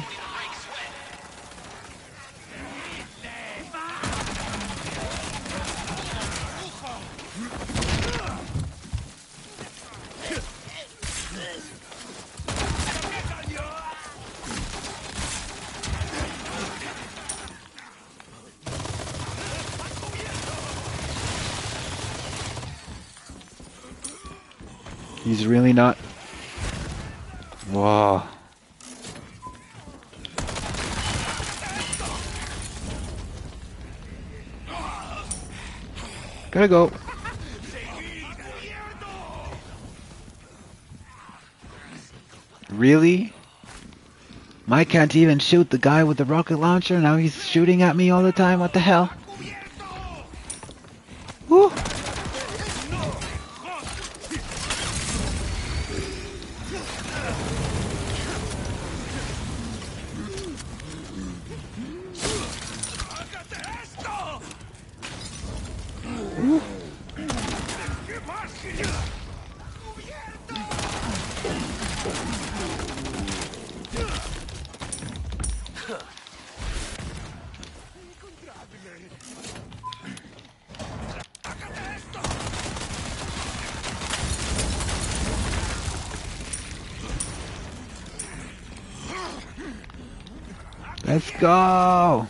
He's really not. Whoa. Gotta go. Really? Mike can't even shoot the guy with the rocket launcher. Now he's shooting at me all the time. What the hell? Woo. Let's go!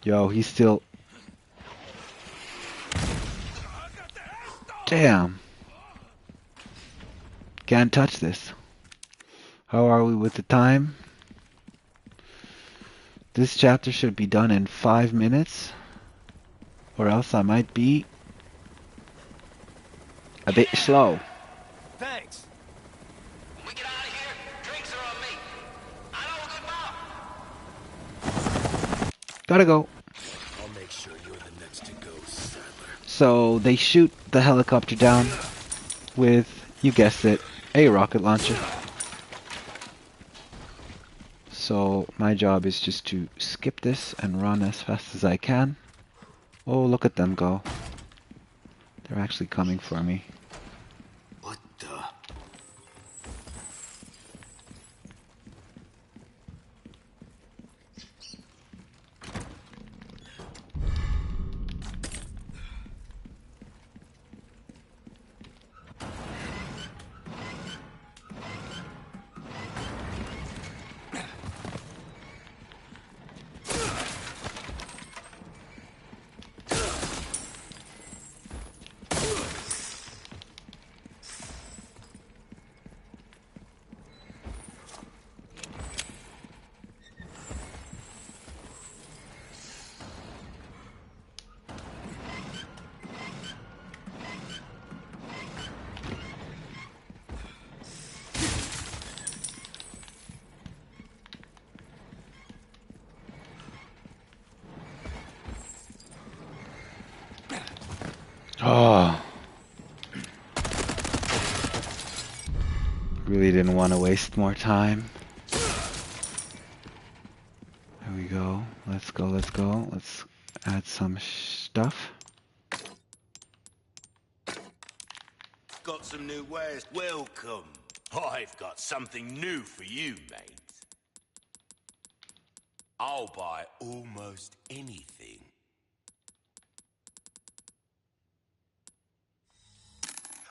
Yo, he's still... Damn! Can't touch this. How are we with the time? This chapter should be done in 5 minutes. Or else I might be... a bit slow. Thanks. When we get out of here, drinks are on me. I know a good bar. Gotta go. I'll make sure you're the next to go, Sadler. So they shoot the helicopter down with, you guessed it, a rocket launcher. So my job is just to skip this and run as fast as I can. Oh, look at them go. They're actually coming for me. What the? Oh. Really didn't want to waste more time. There we go. Let's go, let's go. Let's add some stuff. Got some new wares. Welcome. I've got something new for you, mate. I'll buy almost anything.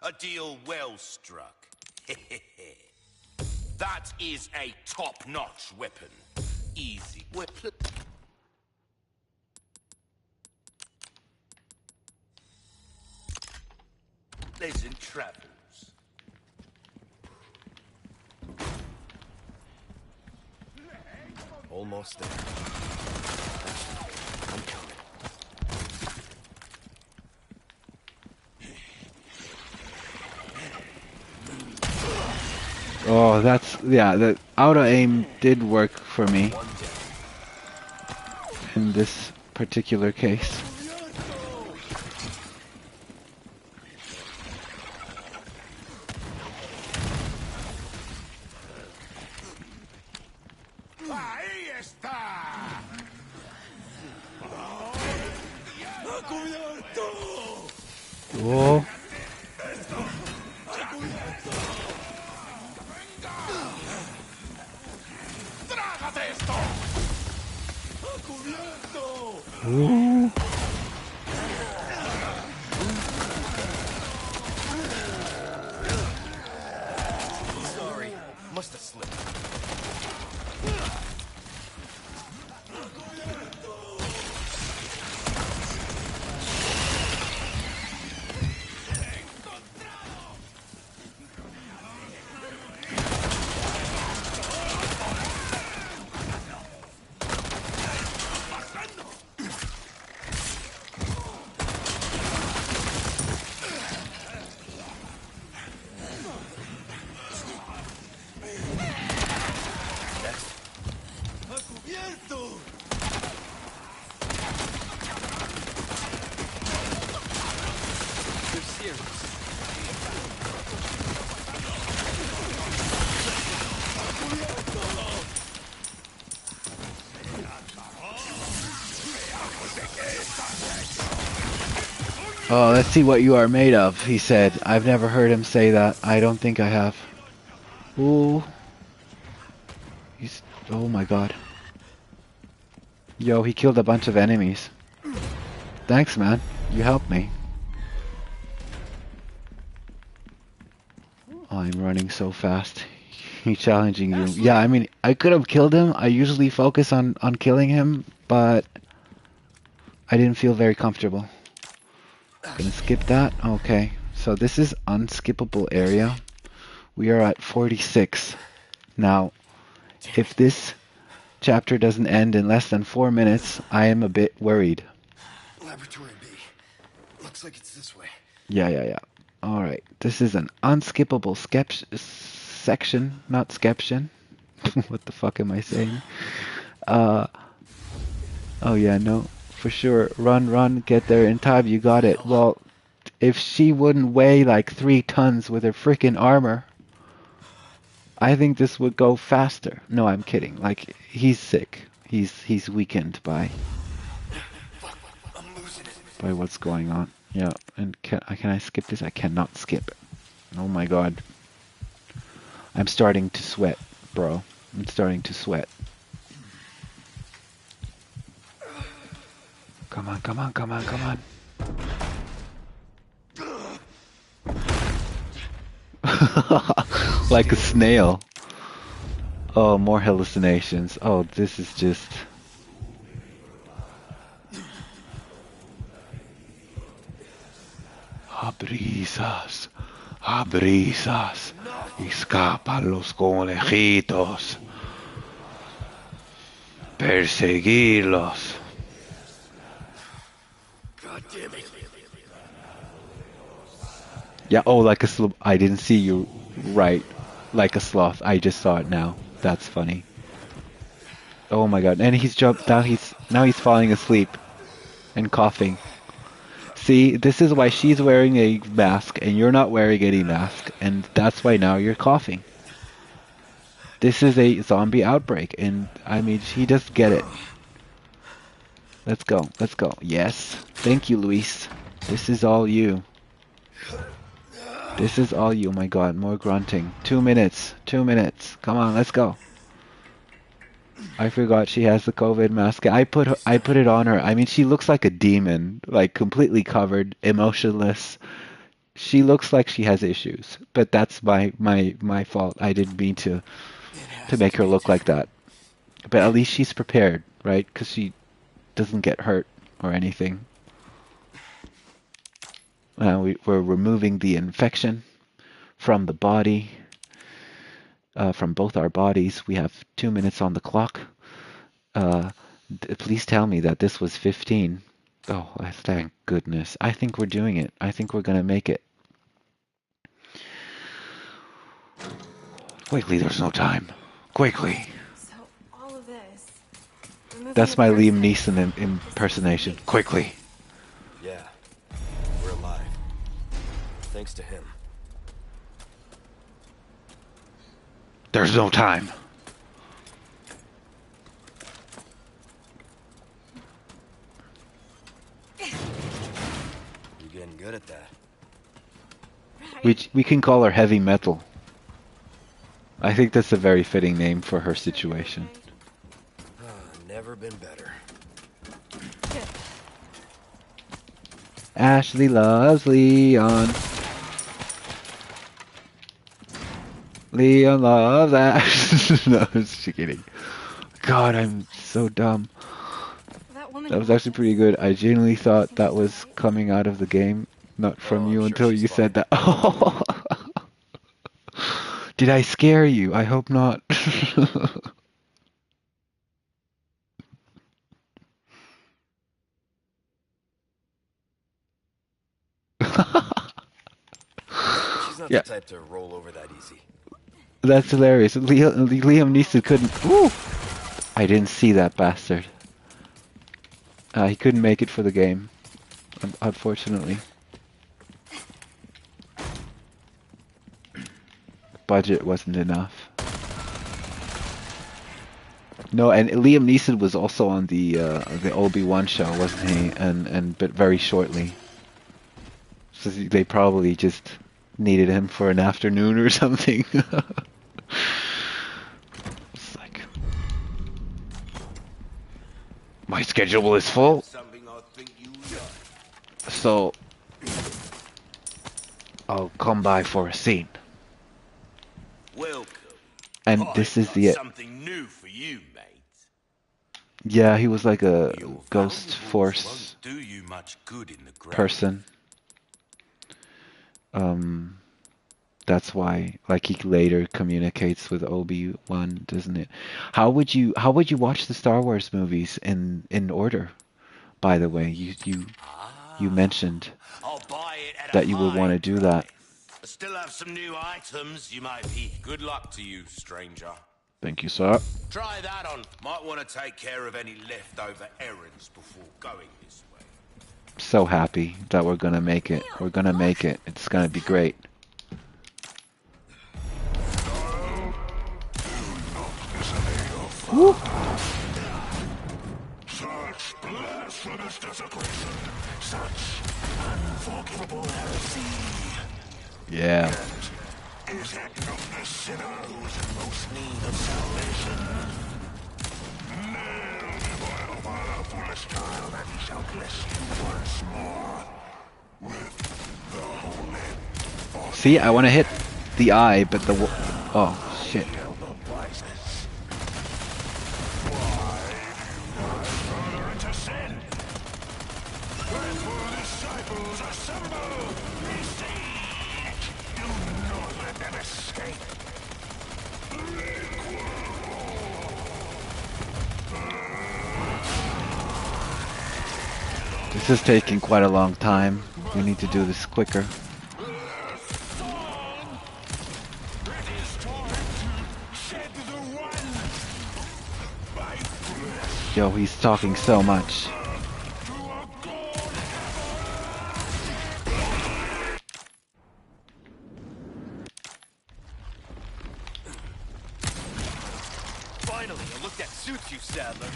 A deal well struck. That is a top-notch weapon. Easy weapon. Pleasant travels. Almost there. I'm coming. Oh, that's, yeah, the auto aim did work for me in this particular case. Ahí está. Oh. Trágate esto. Ooh. Sorry. Must have slipped. Oh, let's see what you are made of, he said. I've never heard him say that. I don't think I have. Ooh. He's... Oh my god. Yo, he killed a bunch of enemies. Thanks, man. You helped me. I'm running so fast. He's challenging you. Yeah, I mean, I could have killed him. I usually focus on killing him, but I didn't feel very comfortable. Gonna skip that. Okay, so this is unskippable area. We are at 46. Now, if this chapter doesn't end in less than 4 minutes, I am a bit worried. Laboratory B. Looks like it's this way. Yeah. Alright, this is an unskippable section, not skeption. What the fuck am I saying? Oh yeah, no, for sure. Run, get there in time, you got it. Well, if she wouldn't weigh like 3 tons with her freaking armor, I think this would go faster. No, I'm kidding. Like, he's sick. He's weakened by what's going on. Yeah, and can I skip this? I cannot skip. Oh my god. I'm starting to sweat, bro. I'm starting to sweat. Come on. Like a snail. Oh, more hallucinations. Oh, this is just... A brisas, escapan los conejitos, perseguirlos. God damn it. Yeah, oh, like a sloth. I didn't see you right. Like a sloth. I just saw it now. That's funny. Oh my god. And he's jumped. Now he's falling asleep and coughing. See, this is why she's wearing a mask and you're not wearing any mask, and that's why now you're coughing. This is a zombie outbreak, and I mean, she doesn't get it. Let's go. Yes. Thank you, Luis. This is all you. This is all you. Oh my god, more grunting. 2 minutes. Come on, let's go. I forgot she has the COVID mask. I put it on her. I mean, she looks like a demon, like completely covered, emotionless. She looks like she has issues, but that's my fault. I didn't mean to make her look like that. But at least she's prepared, right? Because she doesn't get hurt or anything. We're removing the infection from the body. From both our bodies. We have 2 minutes on the clock. Please tell me that this was 15. Oh, thank goodness. I think we're doing it. I think we're gonna make it. Quickly, there's no time. Quickly. So all of this. That's my Liam Neeson impersonation. Quickly. Yeah. We're alive. Thanks to him. There's no time. You're getting good at that. We can call her heavy metal. I think that's a very fitting name for her situation. Never been better. Ashley loves Leon. Leon loves Ash. No, I'm just kidding. God, I'm so dumb. That was actually pretty good. I genuinely thought that was coming out of the game, not from you, until you said that. Oh. Did I scare you? I hope not. She's not Yeah. the type to roll over that easy. That's hilarious. Liam Neeson couldn't... Woo! I didn't see that bastard. He couldn't make it for the game, unfortunately. Budget wasn't enough. No, and Liam Neeson was also on the Obi-Wan show, wasn't he? And but very shortly. So they probably just needed him for an afternoon or something. It's like my schedule is full, Something I think you like. so I'll come by for a scene. Welcome. And I've this is got the something new for you, mate. yeah, he was like a Your ghost valuables force won't do you much good in the ground. person. That's why, like, he later communicates with Obi-Wan, doesn't it? How would you watch the Star Wars movies in order? By the way, you mentioned I'll buy it at that a you would want high to do price. that. I still have some new items you might be. Good luck to you, stranger. Thank you, sir. Try that on. Might want to take care of any leftover errands before going this way. So happy that we're gonna make it. We're gonna make it. It's gonna be great. Woo. Such blasphemous desecration, such unforgivable heresy. Yeah. Is it not the sinner who is in most need of salvation? Nail him while foolish child, and he shall bless you once more with the holy. See, I want to hit the eye, but the oh shit. This is taking quite a long time. We need to do this quicker. Yo, he's talking so much. Finally, a look that suits you, Sadler.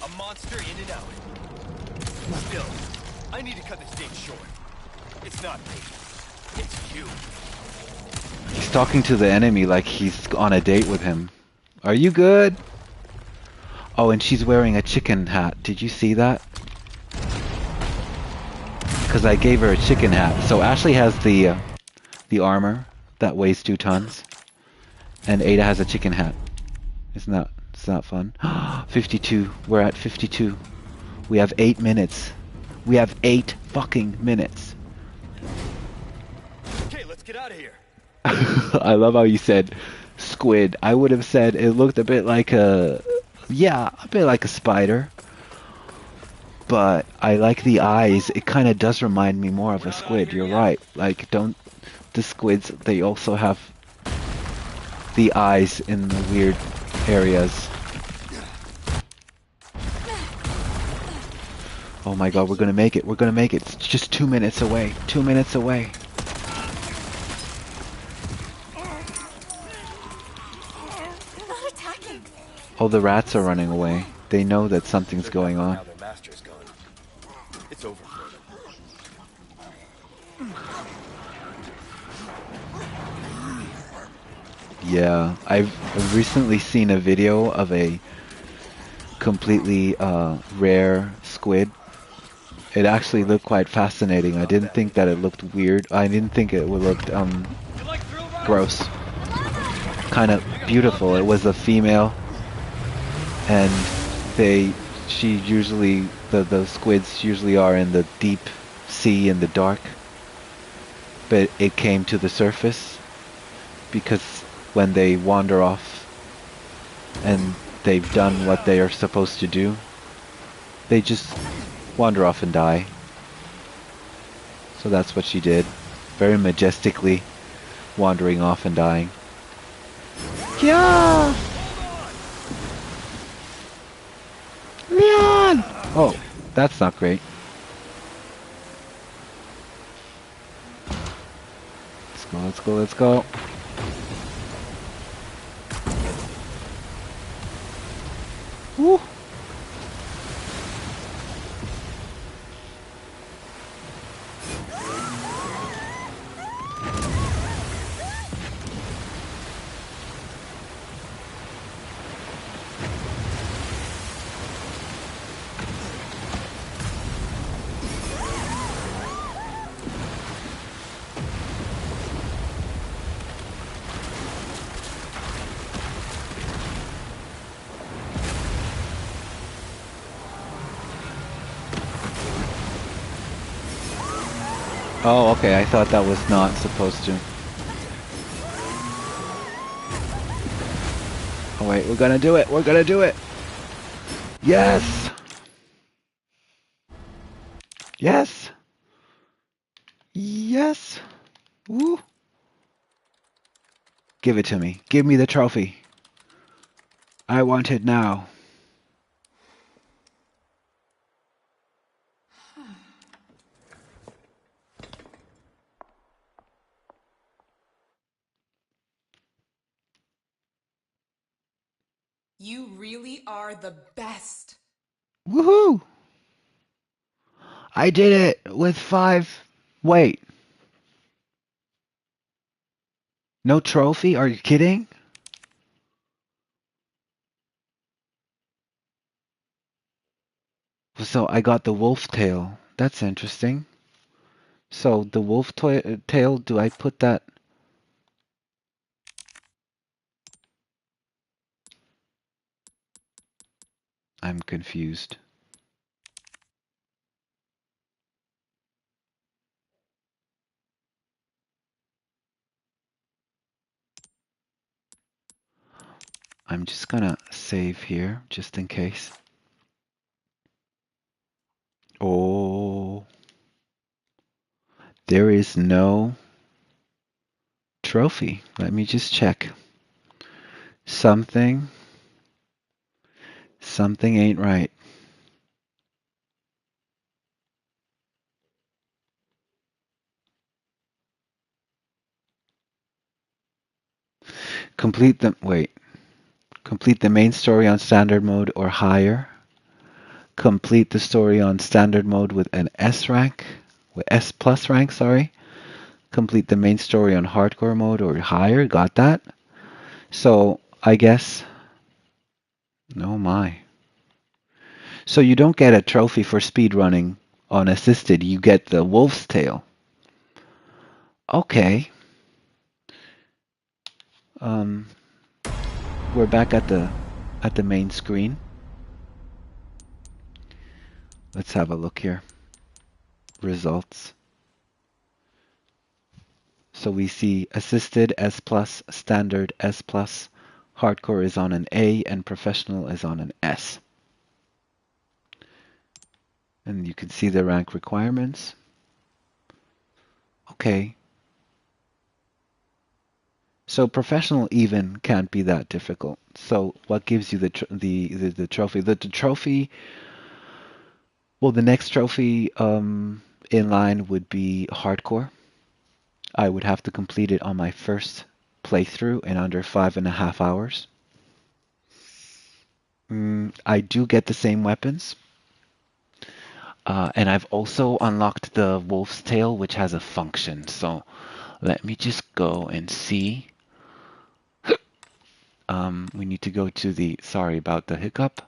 A monster in and out. Still, I need to cut this date short. It's not me. It's you. He's talking to the enemy like he's on a date with him. Are you good? Oh, and she's wearing a chicken hat. Did you see that? Because I gave her a chicken hat. So Ashley has the armor that weighs 2 tons, and Ada has a chicken hat. It's not fun. 52. We're at 52. We have 8 minutes. We have 8 fucking minutes. Okay, let's get out of here. I love how you said squid. I would have said it looked a bit like a spider. But I like the eyes. It kind of does remind me more of a squid. You're right. Like, the squids, they also have the eyes in the weird areas. Oh my god, we're gonna make it. We're gonna make it. It's just 2 minutes away. 2 minutes away. They're not attacking. Oh, the rats are running away. They know that something's going on. Now their master's gone. It's over for them. Yeah, I've recently seen a video of a completely rare squid. It actually looked quite fascinating. I didn't think that it looked weird. I didn't think it would look gross. Kind of beautiful. It was a female, and the squids usually are in the deep sea in the dark, but it came to the surface because when they wander off and they've done what they are supposed to do, they just wander off and die. So that's what she did, very majestically wandering off and dying. Yeah! Leon! Oh, that's not great. Let's go, let's go, let's go. Oh, okay, I thought that was not supposed to. Oh wait, we're gonna do it! We're gonna do it! Yes! Yes! Yes! Woo! Give it to me. Give me the trophy. I want it now. You really are the best. Woohoo! I did it with 5. Wait. No trophy? Are you kidding? So I got the wolf tail. That's interesting. So the wolf tail, do I put that? I'm confused. I'm just gonna save here, just in case. Oh, there is no trophy. Let me just check. Something ain't right. Complete the wait. Complete the main story on standard mode or higher. Complete the story on standard mode with an S rank, with S plus rank, sorry. Complete the main story on hardcore mode or higher. Got that? So I guess, oh my. So you don't get a trophy for speedrunning on assisted. You get the wolf's tail. Okay. Um, we're back at the main screen. Let's have a look here. Results. So we see assisted S plus, standard S plus, hardcore is on an A, and professional is on an S. And you can see the rank requirements. Okay. So professional even can't be that difficult. So what gives you the trophy? The trophy. Well, the next trophy in line would be hardcore. I would have to complete it on my first playthrough in under 5.5 hours. I do get the same weapons. And I've also unlocked the wolf's tail, which has a function. So let me just go and see. We need to go to the, sorry about the hiccup,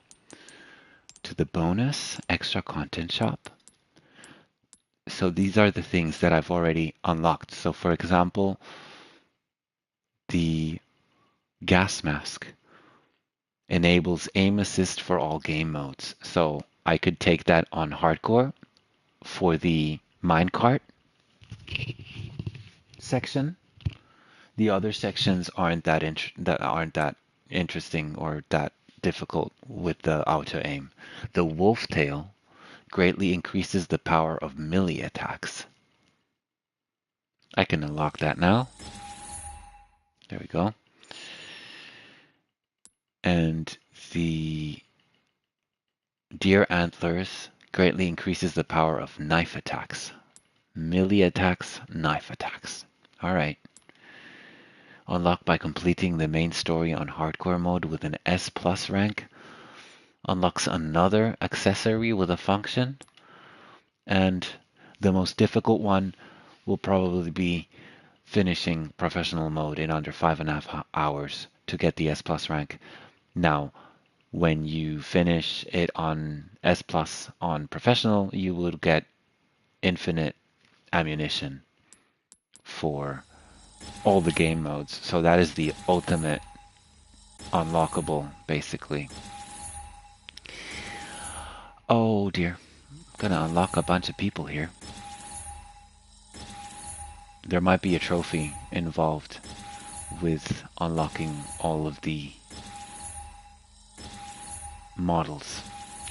to the bonus extra content shop. So these are the things that I've already unlocked. So for example, the gas mask enables aim assist for all game modes. So I could take that on hardcore for the minecart section. The other sections aren't that interesting or that difficult with the auto aim. The wolf tail greatly increases the power of melee attacks. I can unlock that now. There we go. And the deer antlers greatly increases the power of knife attacks. Melee attacks, knife attacks. All right. Unlocked by completing the main story on hardcore mode with an S plus rank. Unlocks another accessory with a function. And the most difficult one will probably be finishing professional mode in under 5.5 hours to get the S plus rank. Now, when you finish it on S plus on professional, you will get infinite ammunition for all the game modes. So that is the ultimate unlockable, basically. Oh dear. Gonna unlock a bunch of people here. there might be a trophy involved with unlocking all of the models.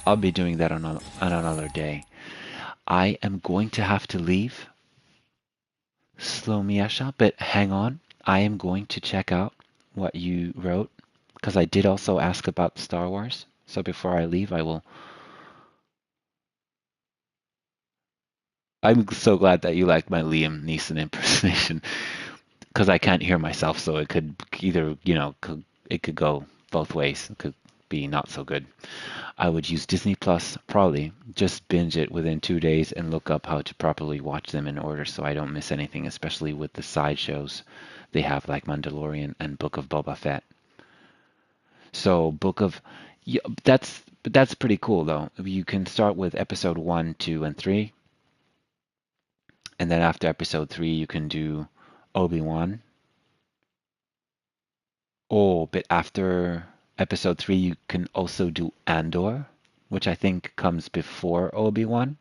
I'll be doing that on another day. I am going to have to leave Slow Miasha, but hang on. I am going to check out what you wrote because I did also ask about Star Wars. So before I leave, I'm so glad that you liked my Liam Neeson impersonation because I can't hear myself, so it could either, it could go both ways. It could be not so good. I would use Disney Plus, probably just binge it within 2 days and look up how to properly watch them in order so I don't miss anything, especially with the side shows they have like Mandalorian and Book of Boba Fett. So yeah, that's pretty cool though. You can start with episode 1, 2, and 3, and then after episode 3 you can do Obi-Wan. Oh, but after episode 3 you can also do Andor, which I think comes before Obi-Wan.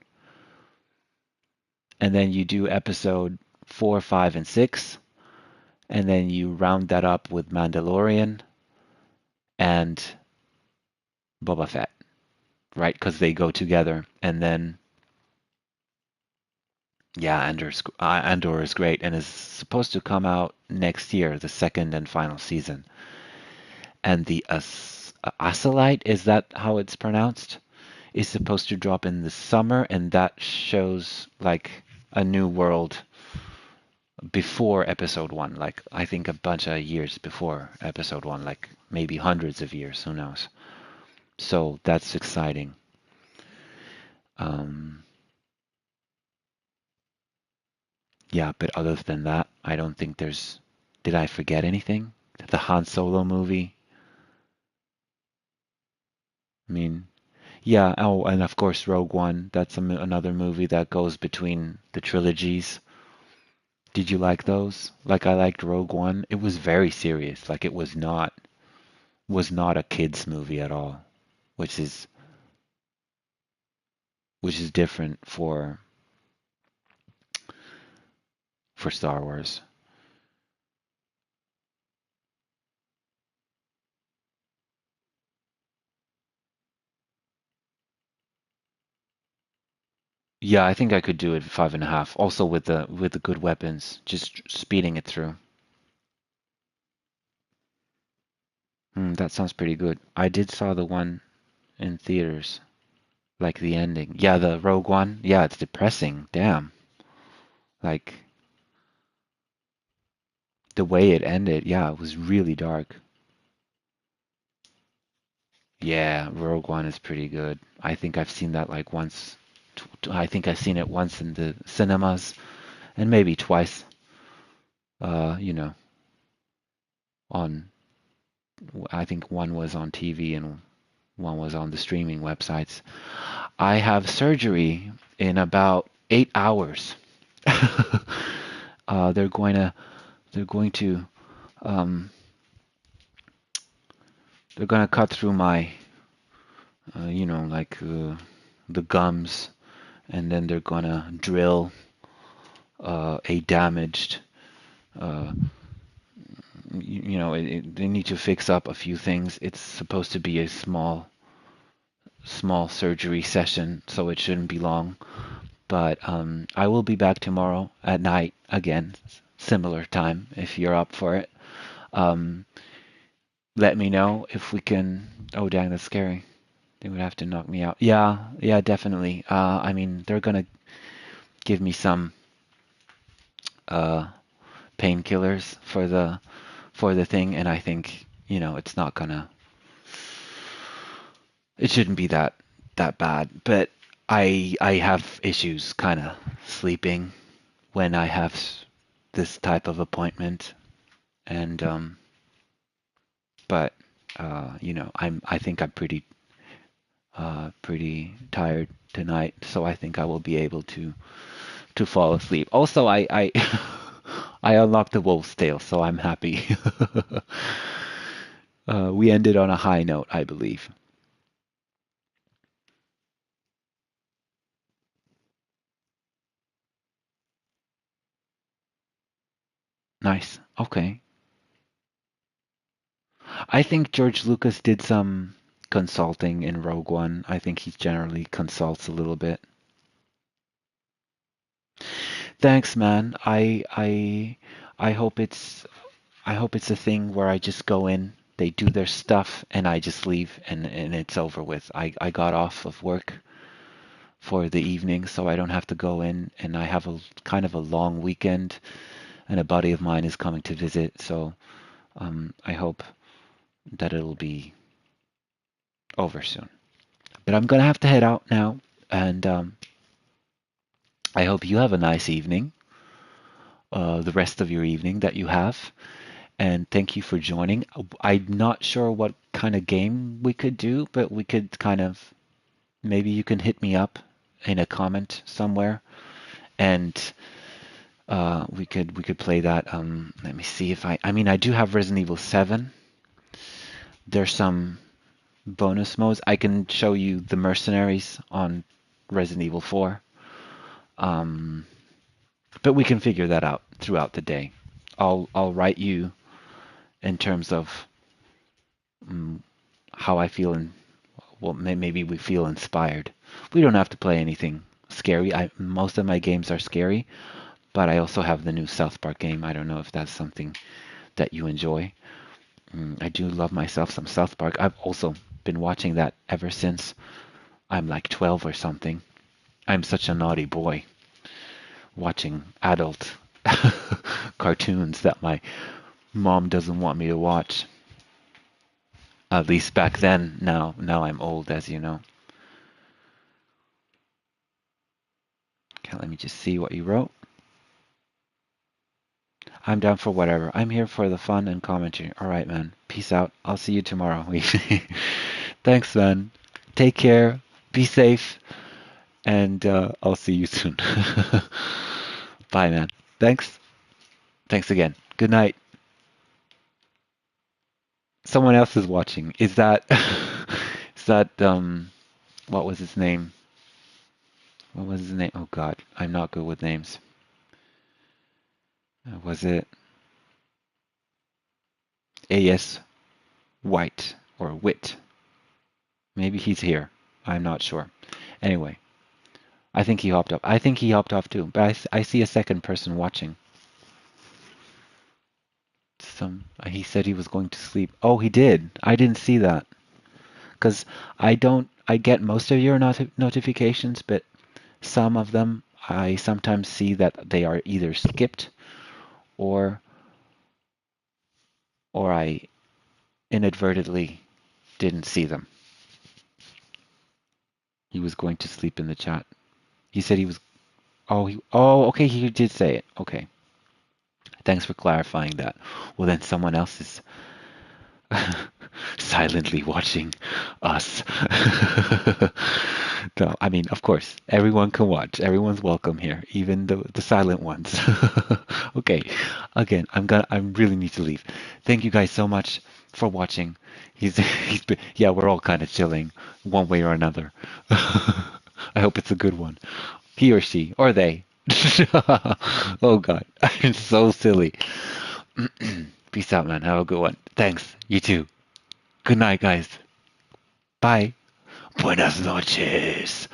And then you do episode 4, 5, and 6, and then you round that up with Mandalorian and Boba Fett, right? Because they go together. And then, yeah, Andor is great and is supposed to come out next year, the second and final season. And the Acolyte, is that how it's pronounced? Is supposed to drop in the summer, and that shows like a new world before episode 1, like I think a bunch of years before episode 1, like maybe hundreds of years, who knows. So that's exciting. um yeah, but other than that, I don't think there's, did I forget anything? The Han Solo movie, I mean, yeah. Oh, and of course Rogue One, that's another movie that goes between the trilogies. Did you like those? Like, I liked Rogue One. It was very serious, like it was not a kids movie at all, which is different for Star Wars. Yeah, I think I could do it 5.5. Also with the good weapons, just speeding it through. That sounds pretty good. I did saw the one in theaters, like the ending. Yeah, the Rogue One. Yeah, it's depressing. Damn. Like the way it ended. Yeah, it was really dark. Yeah, Rogue One is pretty good. I think I've seen that like once. I think I've seen it once in the cinemas and maybe twice. Uh, you know, on I think one was on TV and one was on the streaming websites. I have surgery in about 8 hours. uh, they're going to they're going to um, they're going to cut through my like the gums, and then they're going to drill a damaged uh, they need to fix up a few things. It's supposed to be a small surgery session, so it shouldn't be long. But I will be back tomorrow at night again, similar time if you're up for it. Um, Let me know if we can. Oh, dang, that's scary. They would have to knock me out. Yeah, yeah, definitely. I mean, they're gonna give me some uh, painkillers for the thing, and I think it's not gonna. It shouldn't be that bad. But I have issues kind of sleeping when I have this type of appointment, and but I think I'm pretty tired tonight, so I think I will be able to fall asleep. Also, I I unlocked the wolf's tail, so I'm happy. We ended on a high note, I believe. Nice. Okay. I think George Lucas did some consulting in Rogue One. I think he generally consults a little bit. Thanks, man. I hope it's a thing where I just go in, they do their stuff, and I just leave, and it's over with. I got off of work for the evening, so I don't have to go in, and I have a kind of a long weekend, and a buddy of mine is coming to visit, so I hope that it'll be over soon. But I'm gonna have to head out now, and I hope you have a nice evening, the rest of your evening that you have. And thank you for joining. I'm not sure what kind of game we could do, but we could kind of maybe you can hit me up in a comment somewhere, and we could play that. Let me see if I mean I do have Resident Evil 7. There's some bonus modes. I can show you the mercenaries on Resident Evil 4. But we can figure that out throughout the day. I'll write you in terms of how I feel, and well, maybe we feel inspired. We don't have to play anything scary. Most of my games are scary, but I also have the new South Park game. I don't know if that's something that you enjoy. I do love myself some South Park. I've also been watching that ever since I'm like 12 or something. I'm such a naughty boy, watching adult cartoons that my mom doesn't want me to watch. At least back then. Now I'm old, as you know. Okay, let me just see what you wrote. I'm down for whatever. I'm here for the fun and commentary. All right, man. Peace out. I'll see you tomorrow. Thanks, man. Take care. Be safe. And I'll see you soon. Bye, man. Thanks. Thanks again. Good night. Someone else is watching. Is that what was his name? What was his name? Oh God, I'm not good with names. Was it A.S. White or Wit? Maybe he's here. I'm not sure. Anyway, I think he hopped up. I think he hopped off too. But I see a second person watching. He said he was going to sleep. Oh, he did. I didn't see that. Because I get most of your notifications, but some of them I sometimes see that they are either skipped or I inadvertently didn't see them. He was going to sleep in the chat. He said he was. Okay, he did say it. Okay. Thanks for clarifying that. Well, then someone else is silently watching us. No, I mean, of course, everyone can watch. Everyone's welcome here, even the silent ones. Okay, again, I really need to leave. Thank you guys so much for watching. Yeah, we're all kind of chilling one way or another. I hope it's a good one. He or she or they. Oh God, I'm so silly. Peace out, man. Have a good one. Thanks. You too. Good night, guys. Bye. Buenas noches.